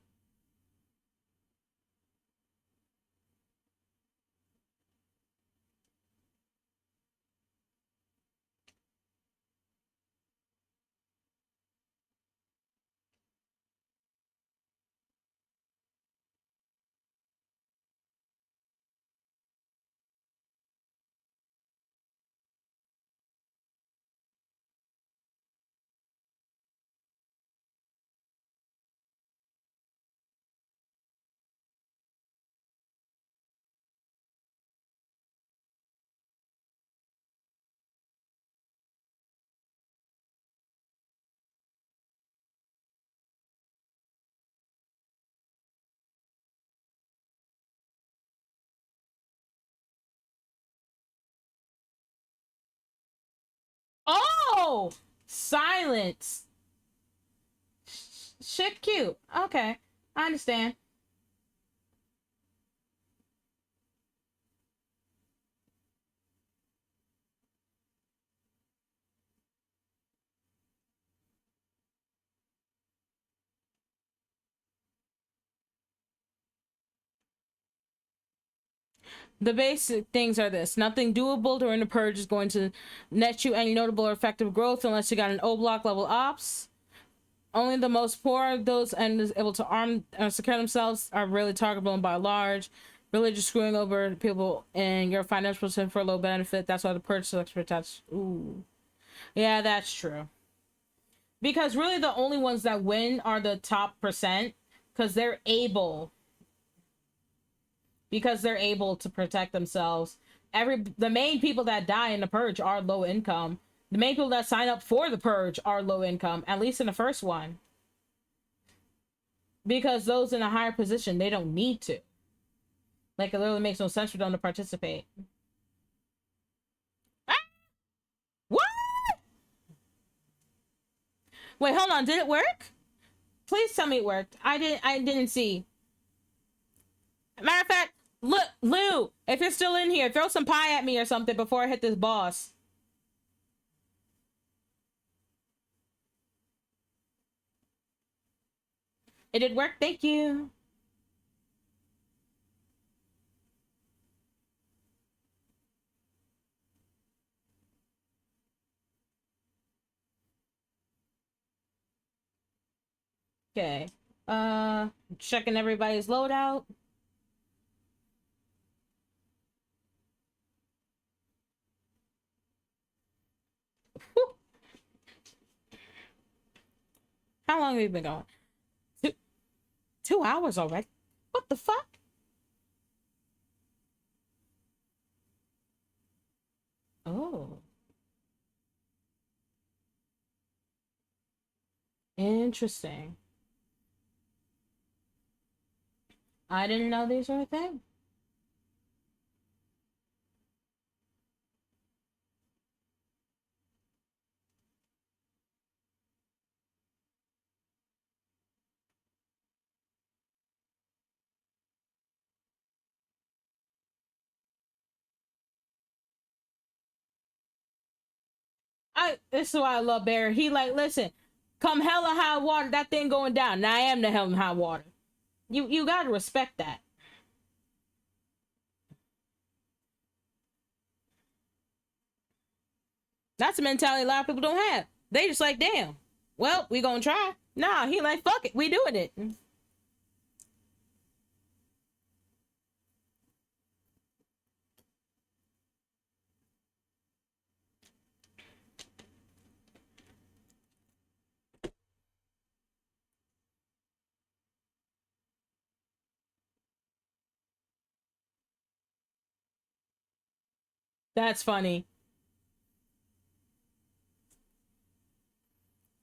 Speaker 1: Oh! Silence. Shit cute. Okay. I understand. The basic things are this. Nothing doable during the purge is going to net you any notable or effective growth unless you got an O block level ops. Only the most poor, those and able to arm or secure themselves, are really targetable by large. Really just screwing over people in your financial position for a low benefit. That's why the purge selects protects. Ooh. Yeah, that's true. Because really the only ones that win are the top percent. Because they're able to protect themselves. The main people that die in the purge are low income. The main people that sign up for the purge are low income, at least in the first one. Because those in a higher position, they don't need to. Like, it literally makes no sense for them to participate. Ah! What? Wait, hold on. Did it work? Please tell me it worked. I didn't see. Matter of fact, look, Lou, if you're still in here, throw some pie at me or something before I hit this boss. It did work. Thank you. Okay. Checking everybody's loadout. Whew. How long have we been going? 2 hours already. What the fuck? Oh, interesting. I didn't know these were a thing. This is why I love Barry. He like, listen, come hella high water, that thing going down. Now I am the hell in high water. You gotta respect that. That's a mentality a lot of people don't have. They just like, damn. Well, we gonna try. Nah, he like, fuck it, we doing it. That's funny.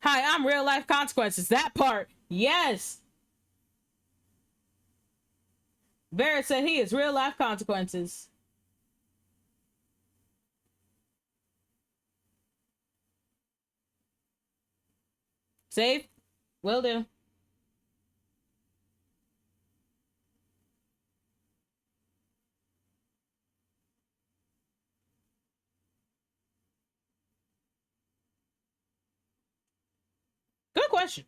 Speaker 1: Hi, I'm real life consequences. That part. Yes. Barrett said he is real life consequences. Safe? Will do. Good question.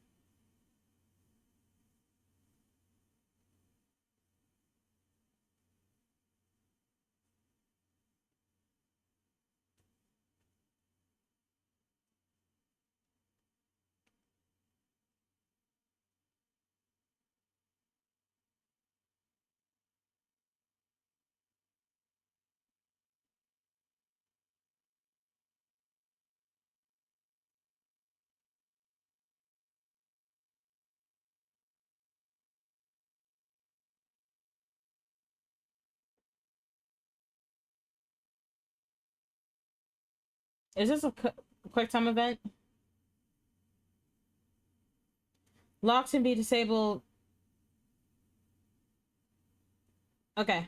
Speaker 1: Is this a quick time event? Locks can be disabled. Okay.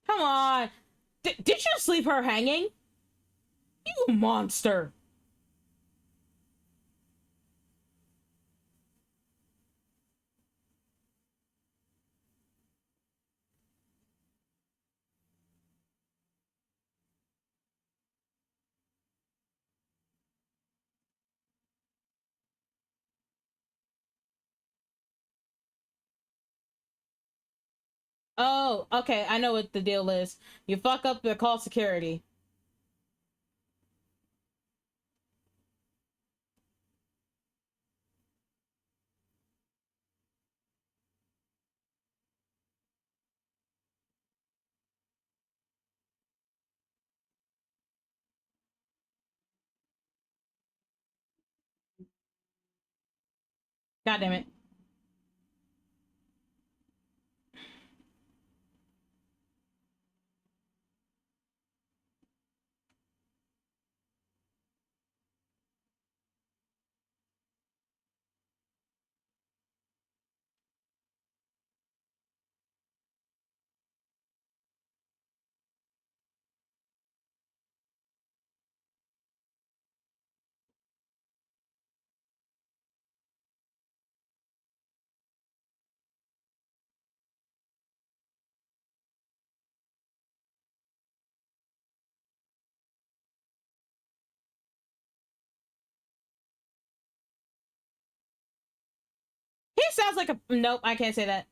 Speaker 1: Come on. Did you sleep her hanging? You monster. Oh, okay. I know what the deal is. You fuck up, they call security. God damn it. He sounds like a. Nope, I can't say that.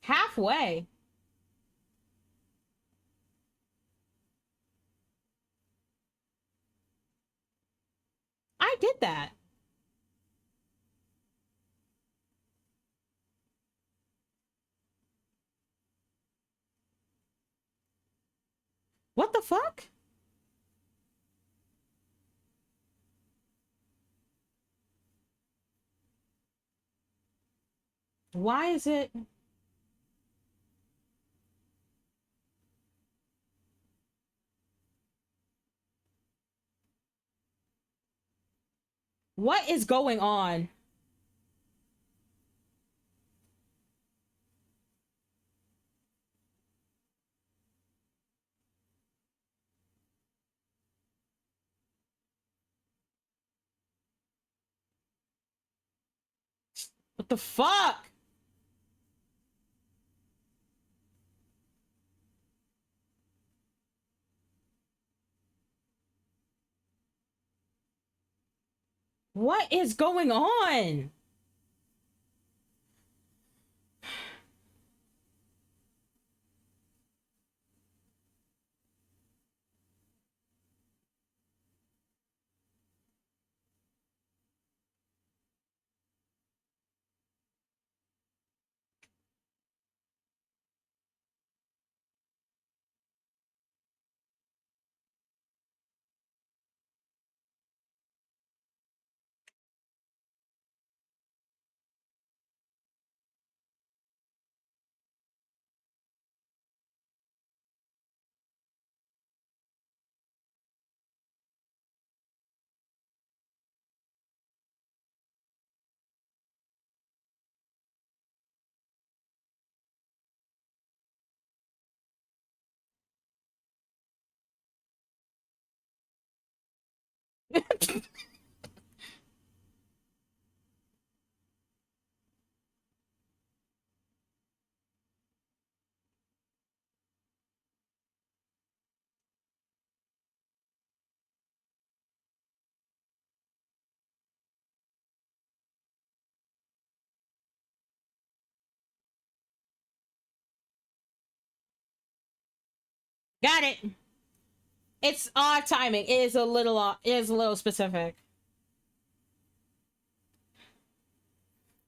Speaker 1: Halfway. I did that. What the fuck? Why is it? What is going on? What the fuck? What is going on? Got it. It's odd timing. It is a little it is a little specific.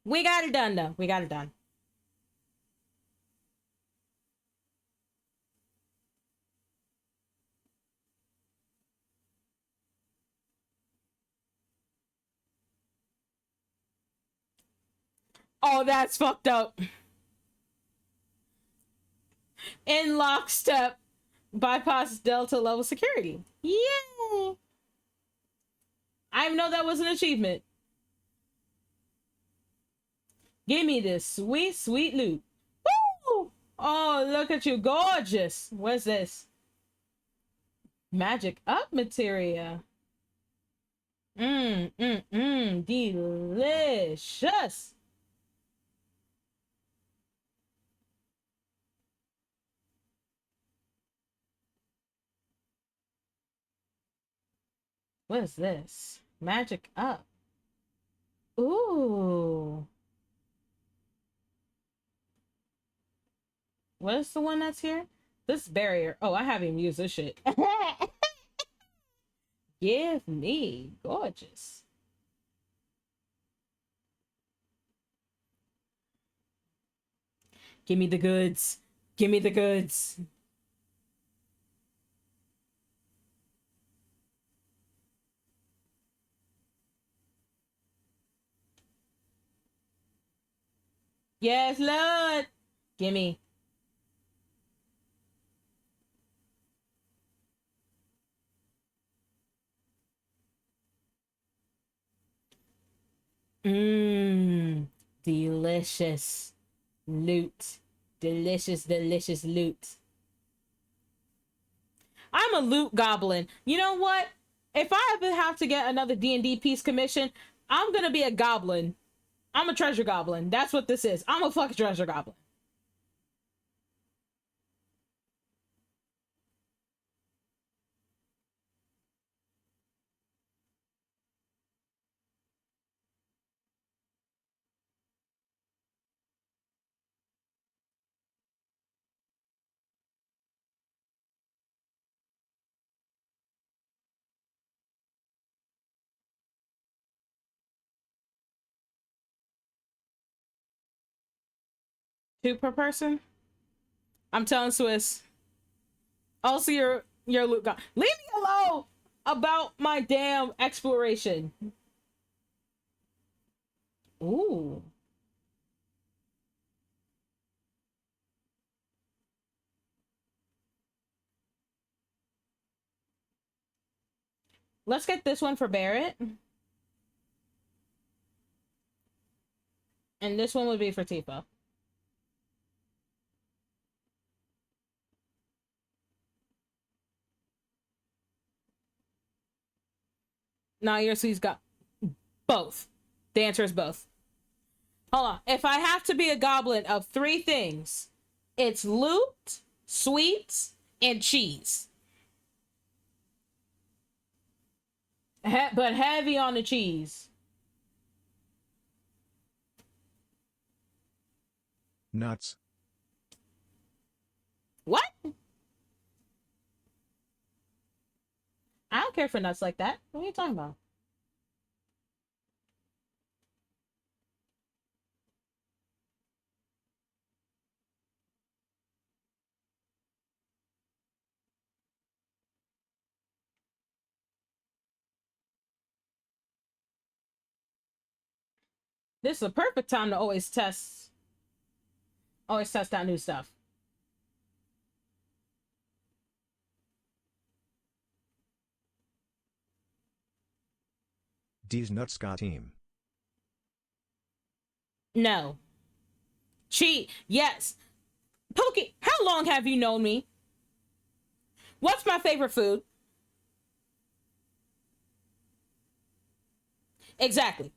Speaker 1: We got it done though. We got it done. Oh, that's fucked up. In lockstep, bypass Delta level security. Yay! I know that was an achievement. Give me this sweet, sweet loot. Woo! Oh, look at you, gorgeous. What's this? Magic up materia. Delicious. What is this? Magic up. Ooh. What is the one that's here? This barrier. Oh, I haven't even used this shit. Give me gorgeous. Give me the goods. Give me the goods. Yes, Lord. Gimme. Mmm. Delicious loot. Delicious, delicious loot. I'm a loot goblin. You know what? If I ever have to get another D&D piece commission, I'm gonna be a goblin. I'm a treasure goblin. That's what this is. I'm a fucking treasure goblin. Two per person? I'm telling Swiss. Also, your loot goblin. Leave me alone about my damn exploration. Ooh. Let's get this one for Barrett. And this one would be for Tifa. Now your C's got both. The answer is both. Hold on. If I have to be a goblin of three things, it's loot, sweets, and cheese. But heavy on the cheese.
Speaker 2: Nuts.
Speaker 1: What? I don't care for nuts like that. What are you talking about? This is a perfect time to always test out new stuff.
Speaker 2: D's nuts got team.
Speaker 1: No. Cheat. Yes. Pookie, how long have you known me? What's my favorite food? Exactly.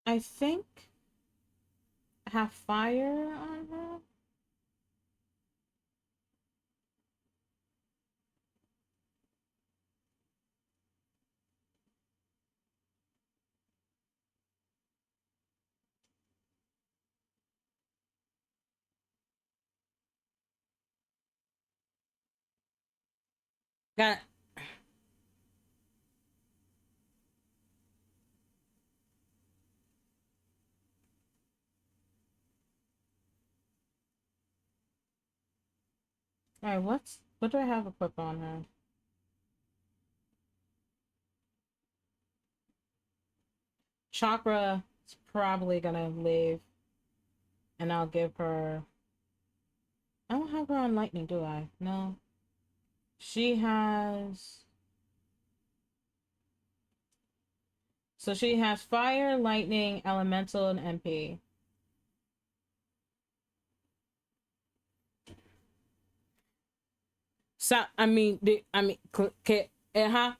Speaker 1: I think have fire on her. Got. All right. What do I have equipped on her? Chakra is probably gonna leave, and I'll give her. I don't have her on lightning, do I? No. She has. So she has fire, lightning, elemental, and MP. So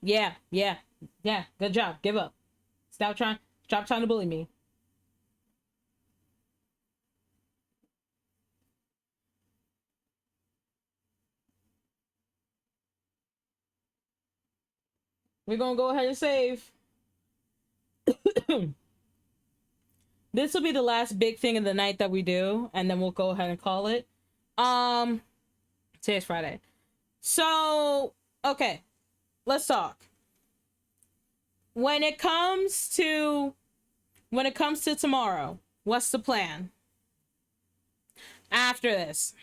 Speaker 1: yeah, yeah, yeah. Good job. Give up. Stop trying. Stop trying to bully me. We're gonna go ahead and save. This will be the last big thing of the night that we do, and then we'll go ahead and call it. Um, Today's Friday. So, okay, let's talk. When it comes to tomorrow, what's the plan after this?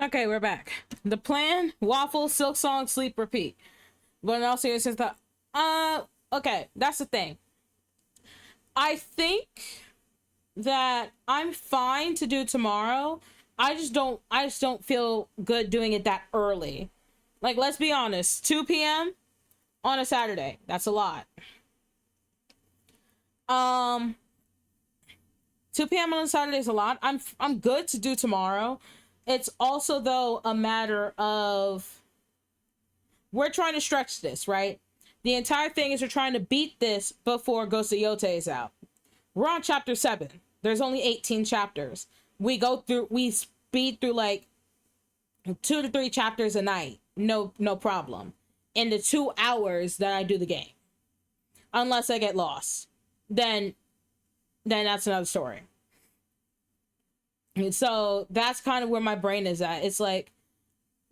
Speaker 1: Okay, we're back. The plan: waffle, silk song, sleep, repeat. But in all seriousness, okay, that's the thing. I think that I'm fine to do tomorrow. I just don't feel good doing it that early. Like, let's be honest, 2 p.m. on a Saturday. That's a lot. Um 2 p.m. on a Saturday is a lot. I'm good to do tomorrow. It's also though a matter of we're trying to stretch this, right? The entire thing is we're trying to beat this before Ghost of Yote is out. We're on chapter 7. There's only 18 chapters. We speed through like 2 to 3 chapters a night. No problem. In the 2 hours that I do the game. Unless I get lost. Then that's another story. And so that's kind of where my brain is at. It's like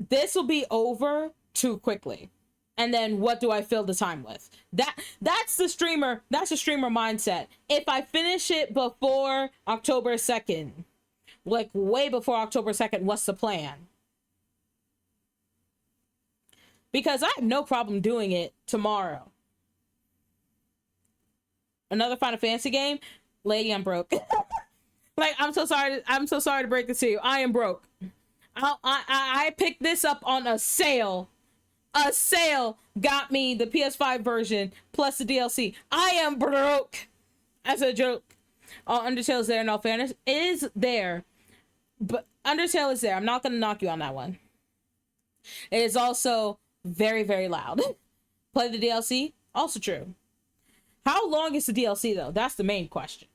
Speaker 1: this will be over too quickly. And then what do I fill the time with? That's the streamer mindset. If I finish it before October 2nd, like way before October 2nd, what's the plan? Because I have no problem doing it tomorrow. Another Final Fantasy game? Lady, I'm broke. Like, I'm so sorry to break this to you. I am broke. I picked this up on a sale. A sale got me the PS5 version plus the DLC. I am broke. That's a joke. Oh, Undertale's there in all fairness. It is there. But Undertale is there. I'm not going to knock you on that one. It is also very, very loud. Play the DLC? Also true. How long is the DLC, though? That's the main question.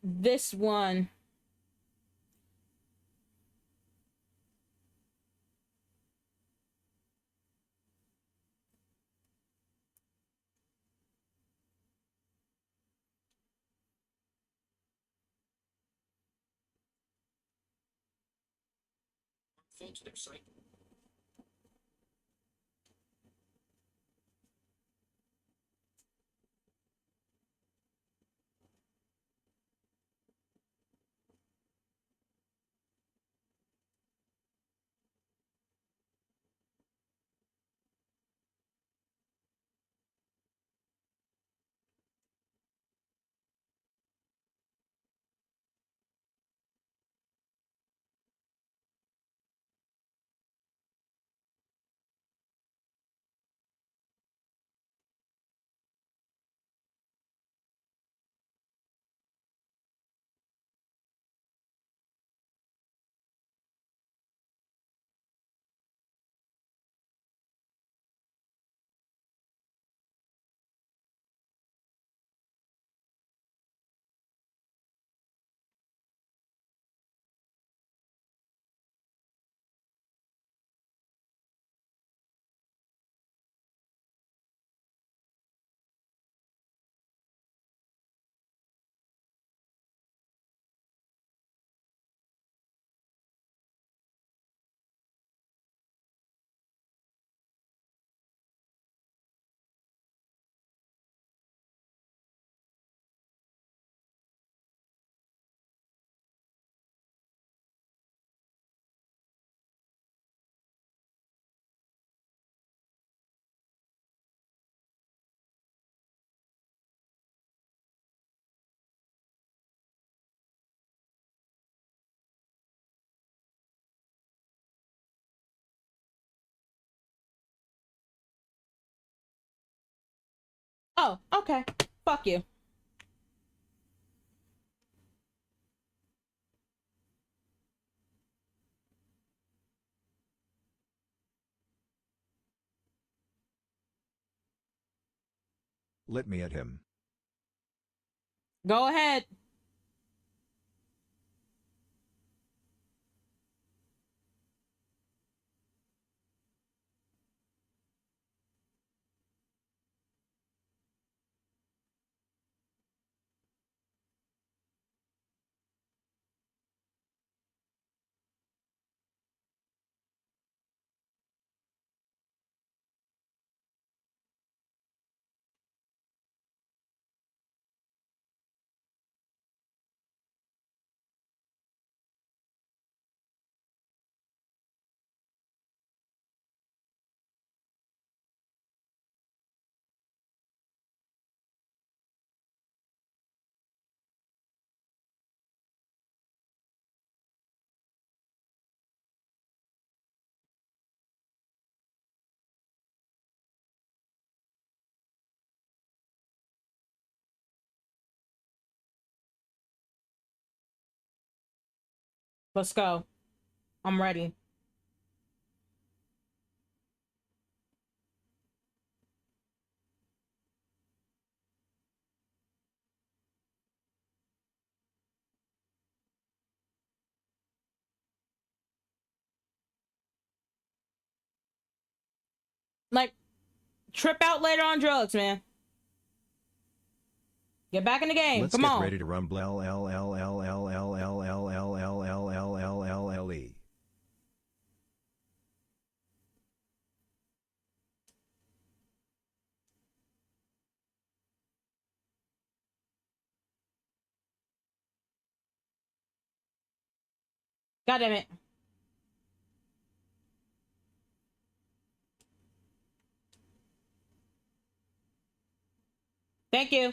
Speaker 1: This one. Oh, okay. Fuck you.
Speaker 2: Let me at him.
Speaker 1: Go ahead. Let's go. I'm ready. Like, trip out later on drugs, man. Get back in the game.
Speaker 2: Let's
Speaker 1: Come
Speaker 2: get
Speaker 1: on.
Speaker 2: ready to rumble. L L L L L L L L L L L L L L L E.
Speaker 1: God damn it. Thank you.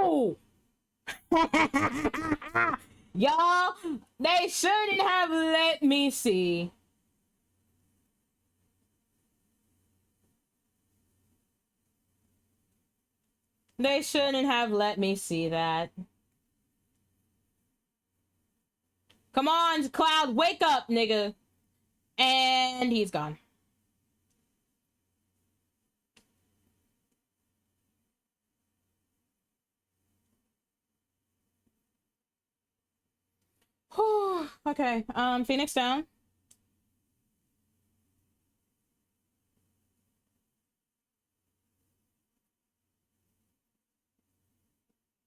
Speaker 1: Oh! Y'all, they shouldn't have let me see. They shouldn't have let me see that. Come on, Cloud, wake up, nigga. And he's gone. Okay, Phoenix down.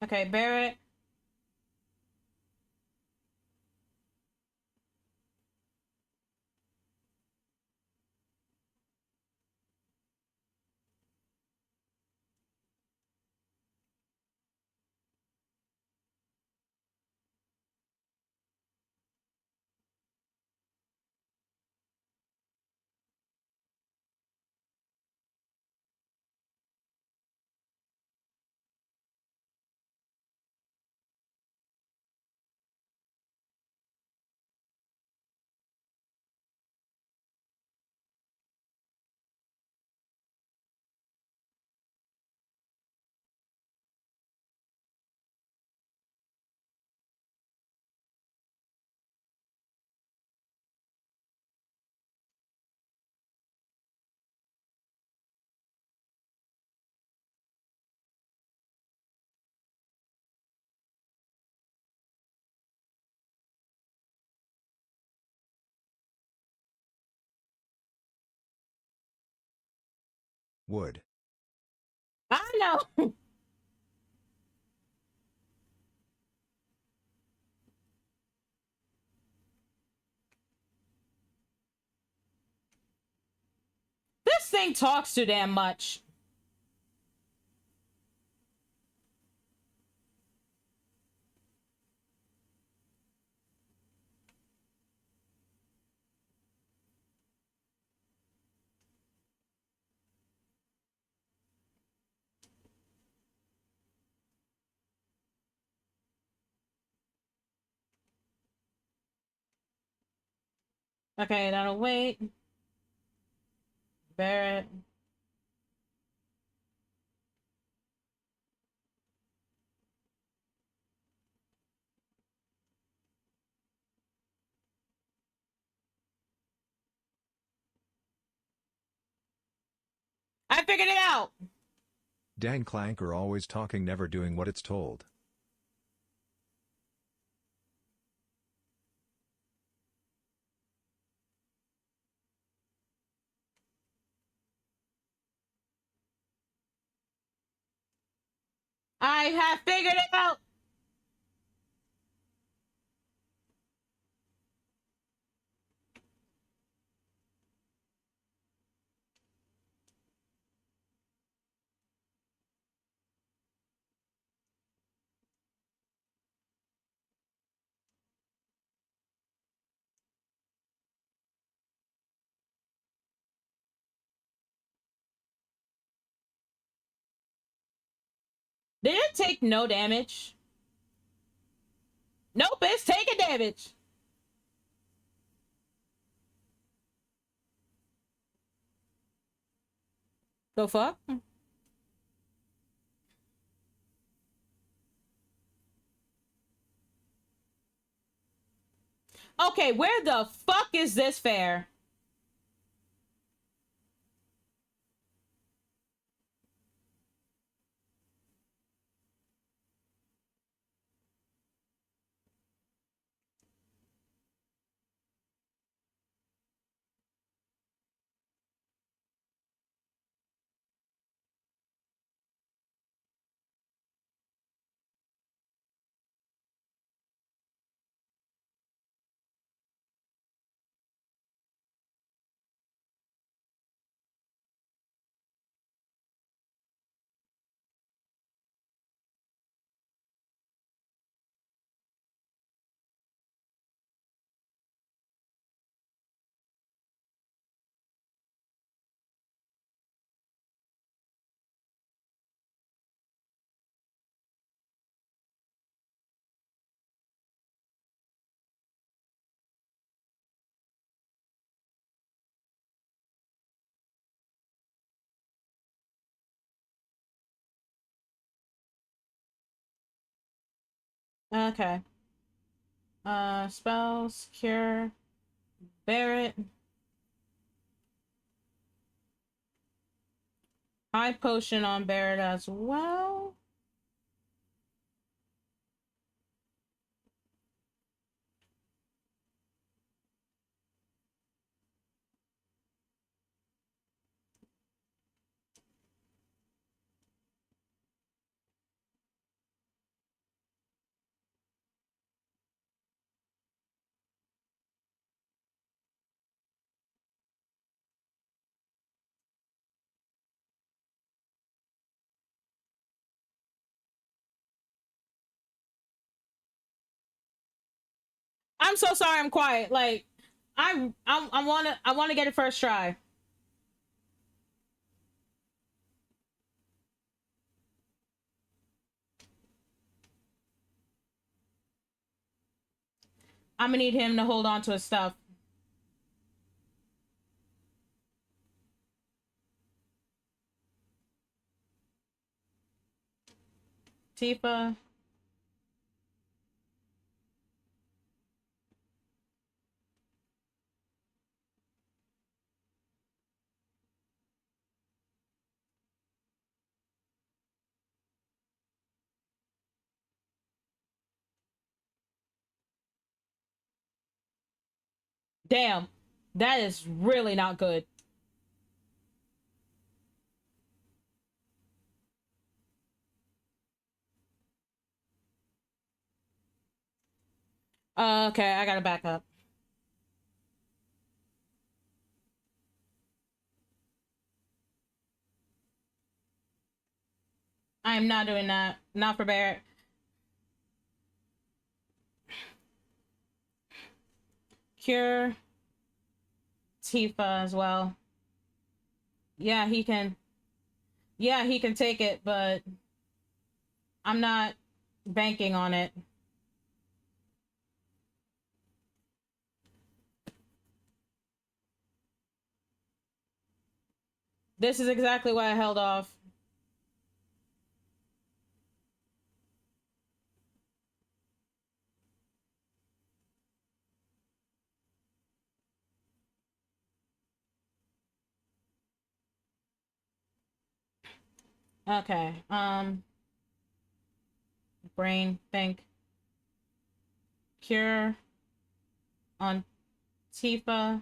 Speaker 1: Okay, Barrett.
Speaker 2: Wood.
Speaker 1: I know. This thing talks too damn much. Okay, that'll wait. Barrett. I figured it out.
Speaker 2: Dang clanker always talking never doing what it's told.
Speaker 1: I have figured it out. Did it take no damage? Nope, it's taking damage. The fuck? Okay, where the fuck is this fair? Okay. Spells, cure, Barrett. High potion on Barrett as well. I'm so sorry. I'm quiet. Like, I wanna get it first try. I'm gonna need him to hold on to his stuff. Tifa. Damn, that is really not good. Okay, I gotta back up. I am not doing that. Not for Barrett. Cure Tifa as well. Yeah, he can. Yeah, he can take it, but I'm not banking on it. This is exactly why I held off. Okay. Brain, think. Cure on Tifa.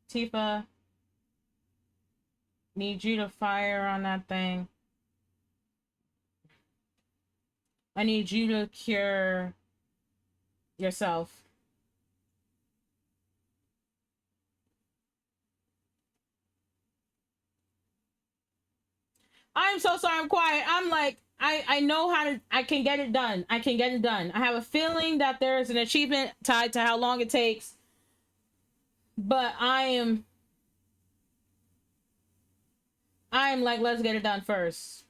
Speaker 1: Tifa, need you to fire on that thing. I need you to cure yourself. I'm so sorry I'm quiet. I'm like, I know how to, I can get it done. I can get it done. I have a feeling that there's an achievement tied to how long it takes, but I'm like, let's get it done first.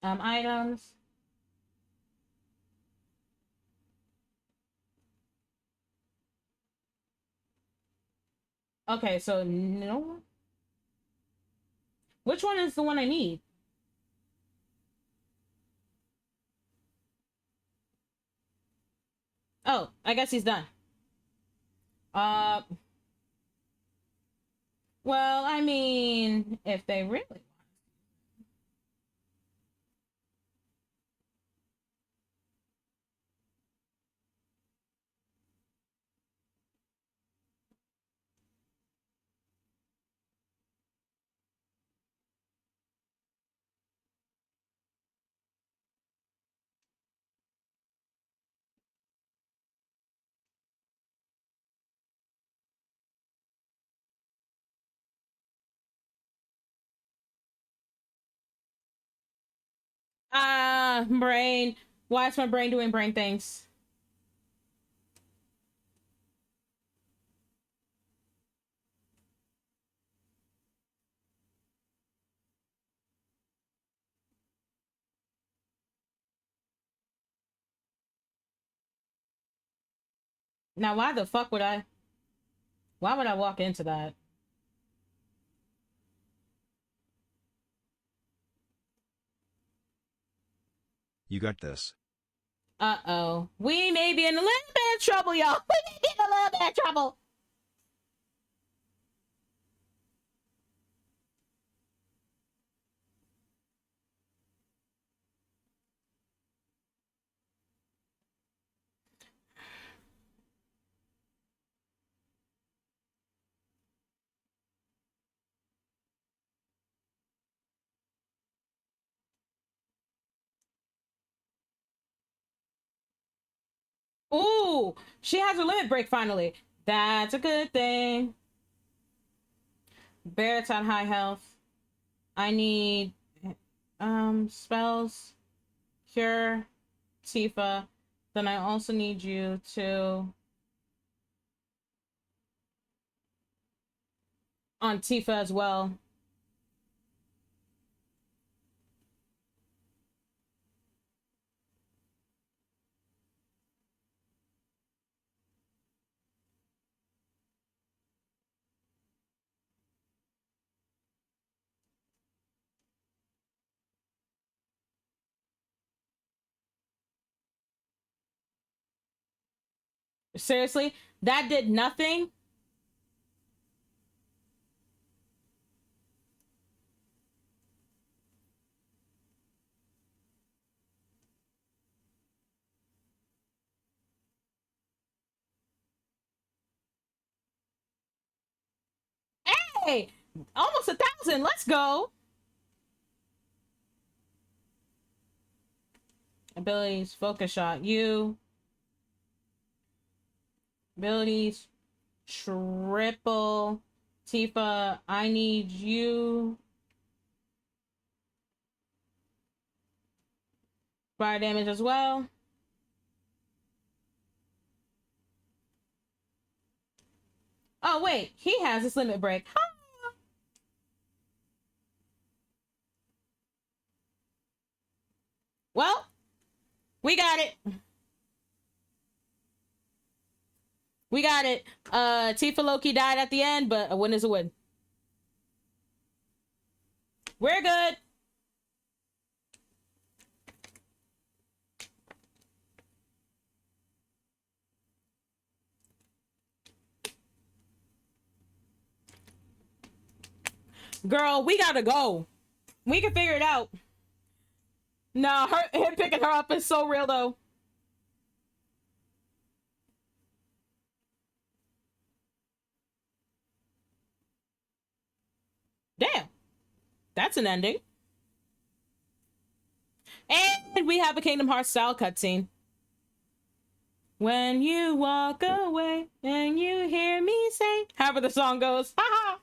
Speaker 1: Items. Okay, so no. Which one is the one I need? Oh, I guess he's done. Uh, well, I mean, if they really. Brain. Why is my brain doing brain things? Now, why the fuck would I? Why would I walk into that?
Speaker 2: You got this.
Speaker 1: Uh-oh. We may be in a little bit of trouble, y'all. We may be in a little bit of trouble. Ooh, she has her limit break finally. That's a good thing. Barrett's on high health. I need spells. Cure Tifa. Then I also need you to on Tifa as well. Seriously, that did nothing. Hey, almost 1,000. Let's go. Abilities, focus shot. You. Abilities, triple. Tifa, I need you. Fire damage as well. Oh, wait. He has his limit break. Well, we got it. We got it. Tifa Loki died at the end, but a win is a win. We're good. Girl, we gotta go. We can figure it out. Nah, him picking her up is so real though. Damn, that's an ending. And we have a Kingdom Hearts style cutscene. When you walk away and you hear me say, however the song goes. Haha.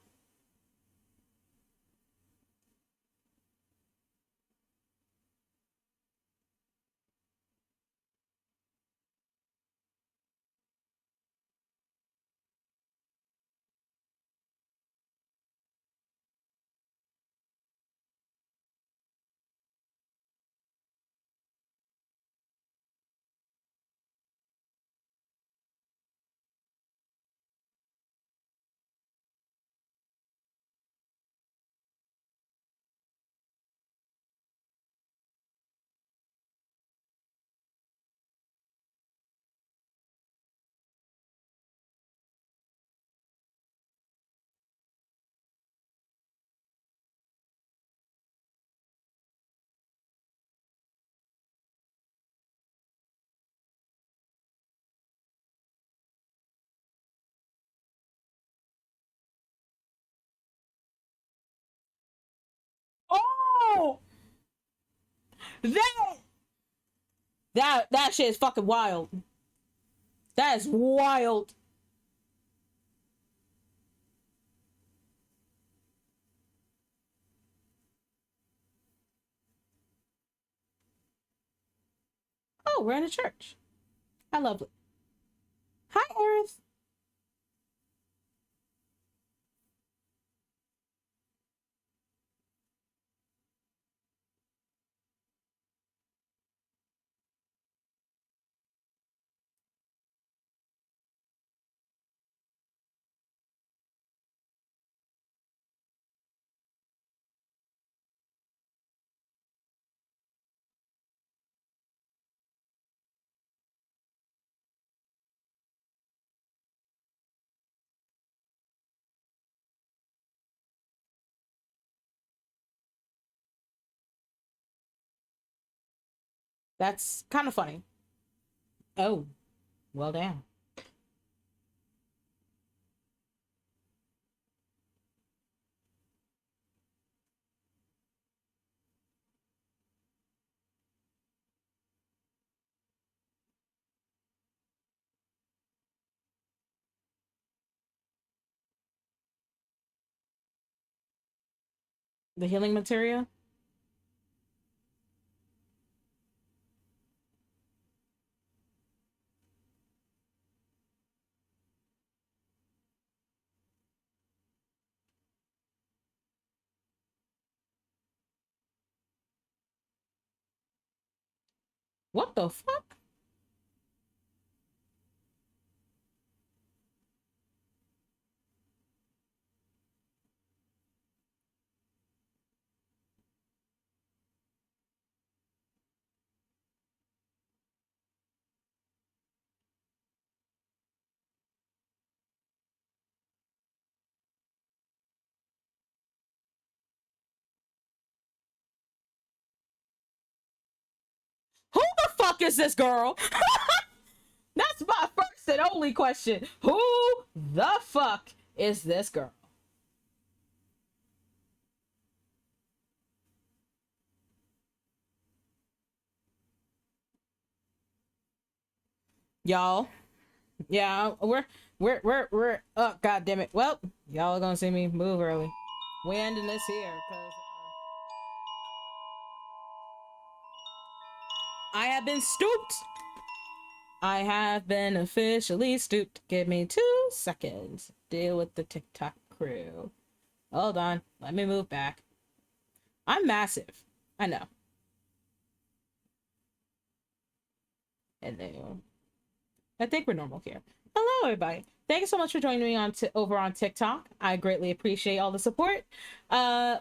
Speaker 1: Oh, that that shit is fucking wild. That is wild. Oh, we're in a church. I love it. Hi, Aerith. That's kind of funny. Oh, well, damn. The healing materia. What the fuck? Who the fuck is this girl? That's my first and only question. Who the fuck is this girl? y'all. Yeah, we're. Oh, god damn it. Well, y'all are gonna see me move early. We ending this here because I have been stooped. I have been officially stooped. Give me 2 seconds. Deal with the TikTok crew. Hold on. Let me move back. I'm massive. I know. And then I think we're normal here. Hello, everybody. Thank you so much for joining me on over on TikTok. I greatly appreciate all the support.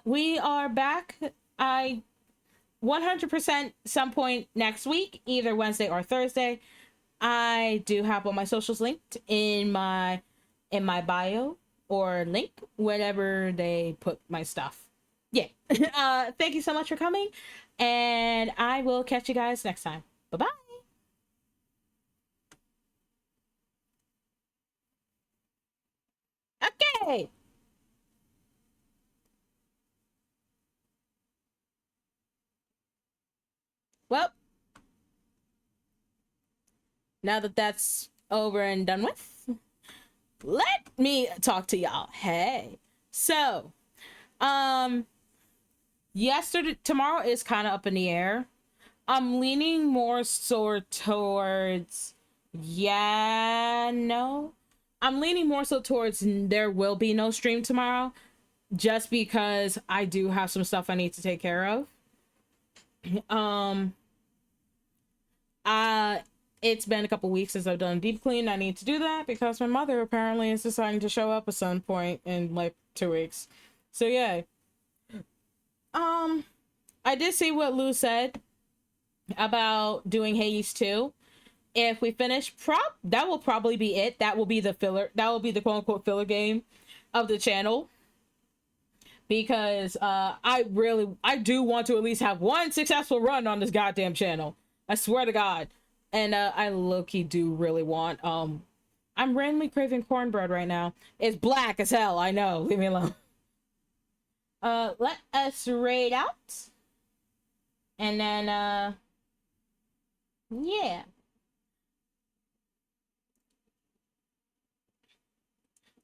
Speaker 1: We are back. I 100% some point next week, either Wednesday or Thursday. I do have all my socials linked in my bio or link whenever they put my stuff. Yeah. Thank you so much for coming, and I will catch you guys next time. Bye bye. Okay. Well, now that that's over and done with, let me talk to y'all. Hey. So, yesterday, tomorrow is kind of up in the air. I'm leaning more so towards, yeah, no. I'm leaning more so towards there will be no stream tomorrow, just because I do have some stuff I need to take care of. Um, it's been a couple weeks since I've done a deep clean. I need to do that because my mother apparently is deciding to show up at some point in like 2 weeks. So yeah. I did see what Lou said about doing Hades 2. If we finish that will probably be it. That will be the filler. That will be the quote unquote filler game of the channel. Because I do want to at least have one successful run on this goddamn channel. I swear to God. And I low-key do really want I'm randomly craving cornbread right now. It's black as hell, I know. Leave me alone. Let us raid out. And then yeah.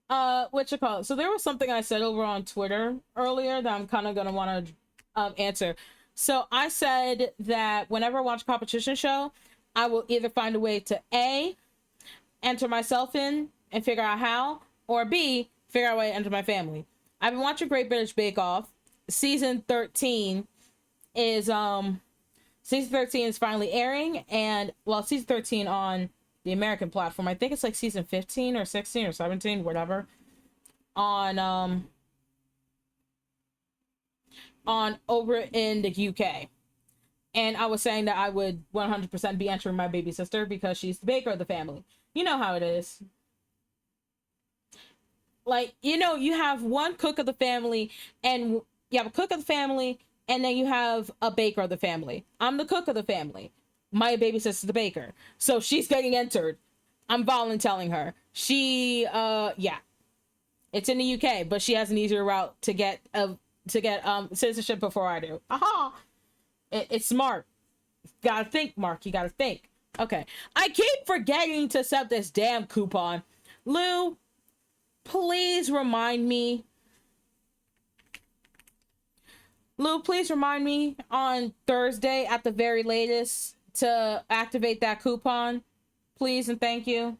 Speaker 1: What you call it? So there was something I said over on Twitter earlier that I'm kind of gonna want to answer. So I said that whenever I watch a competition show, I will either find a way to A, enter myself in and figure out how, or B, figure out a way to enter my family. I've been watching Great British Bake Off. Season 13 is finally airing, and well, season 13 on the American platform. I think it's like season 15 or 16 or 17, whatever. On over in the UK. And I was saying that I would 100% be entering my baby sister because she's the baker of the family. You know how it is. Like, you have one cook of the family, and you have a cook of the family, and then you have a baker of the family. I'm the cook of the family. My baby sister's the baker. So she's getting entered. I'm volunteering her. She, yeah. It's in the UK, but she has an easier route to get citizenship before I do. Aha! It's smart. Gotta think, Mark. You gotta think. Okay. I keep forgetting to set this damn coupon. Lou, please remind me. Lou, please remind me on Thursday at the very latest to activate that coupon. Please and thank you.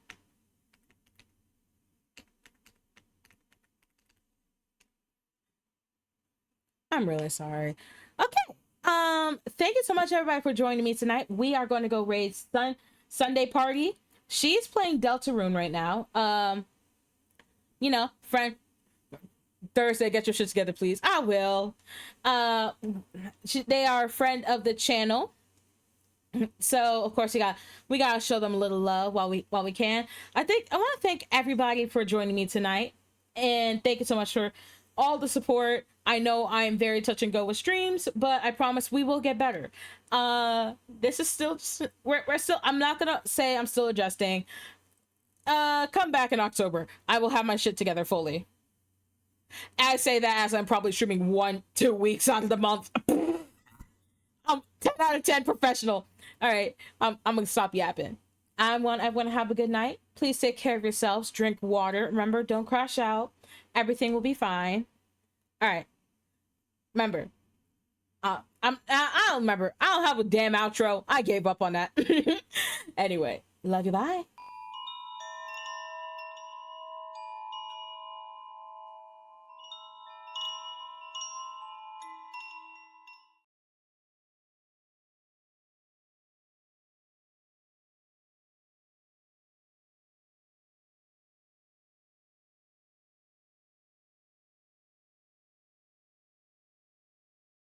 Speaker 1: I'm really sorry. Okay. Thank you so much, everybody, for joining me tonight. We are going to go raid Sunday Party. She's playing Deltarune right now. Friend Thursday, get your shit together, please. I will. They are a friend of the channel. So of course we gotta show them a little love while we can. I want to thank everybody for joining me tonight, and thank you so much for all the support. I know I am very touch and go with streams, but I promise we will get better. This is still we're still. I'm not gonna say I'm still adjusting. Come back in October. I will have my shit together fully. I say that as I'm probably streaming 1-2 weeks out of the month. I'm 10 out of 10 professional. All right, I'm gonna stop yapping. I want everyone to have a good night. Please take care of yourselves. Drink water. Remember, don't crash out. Everything will be fine. All right. Remember, I don't remember. I don't have a damn outro. I gave up on that. Anyway, love you. Bye.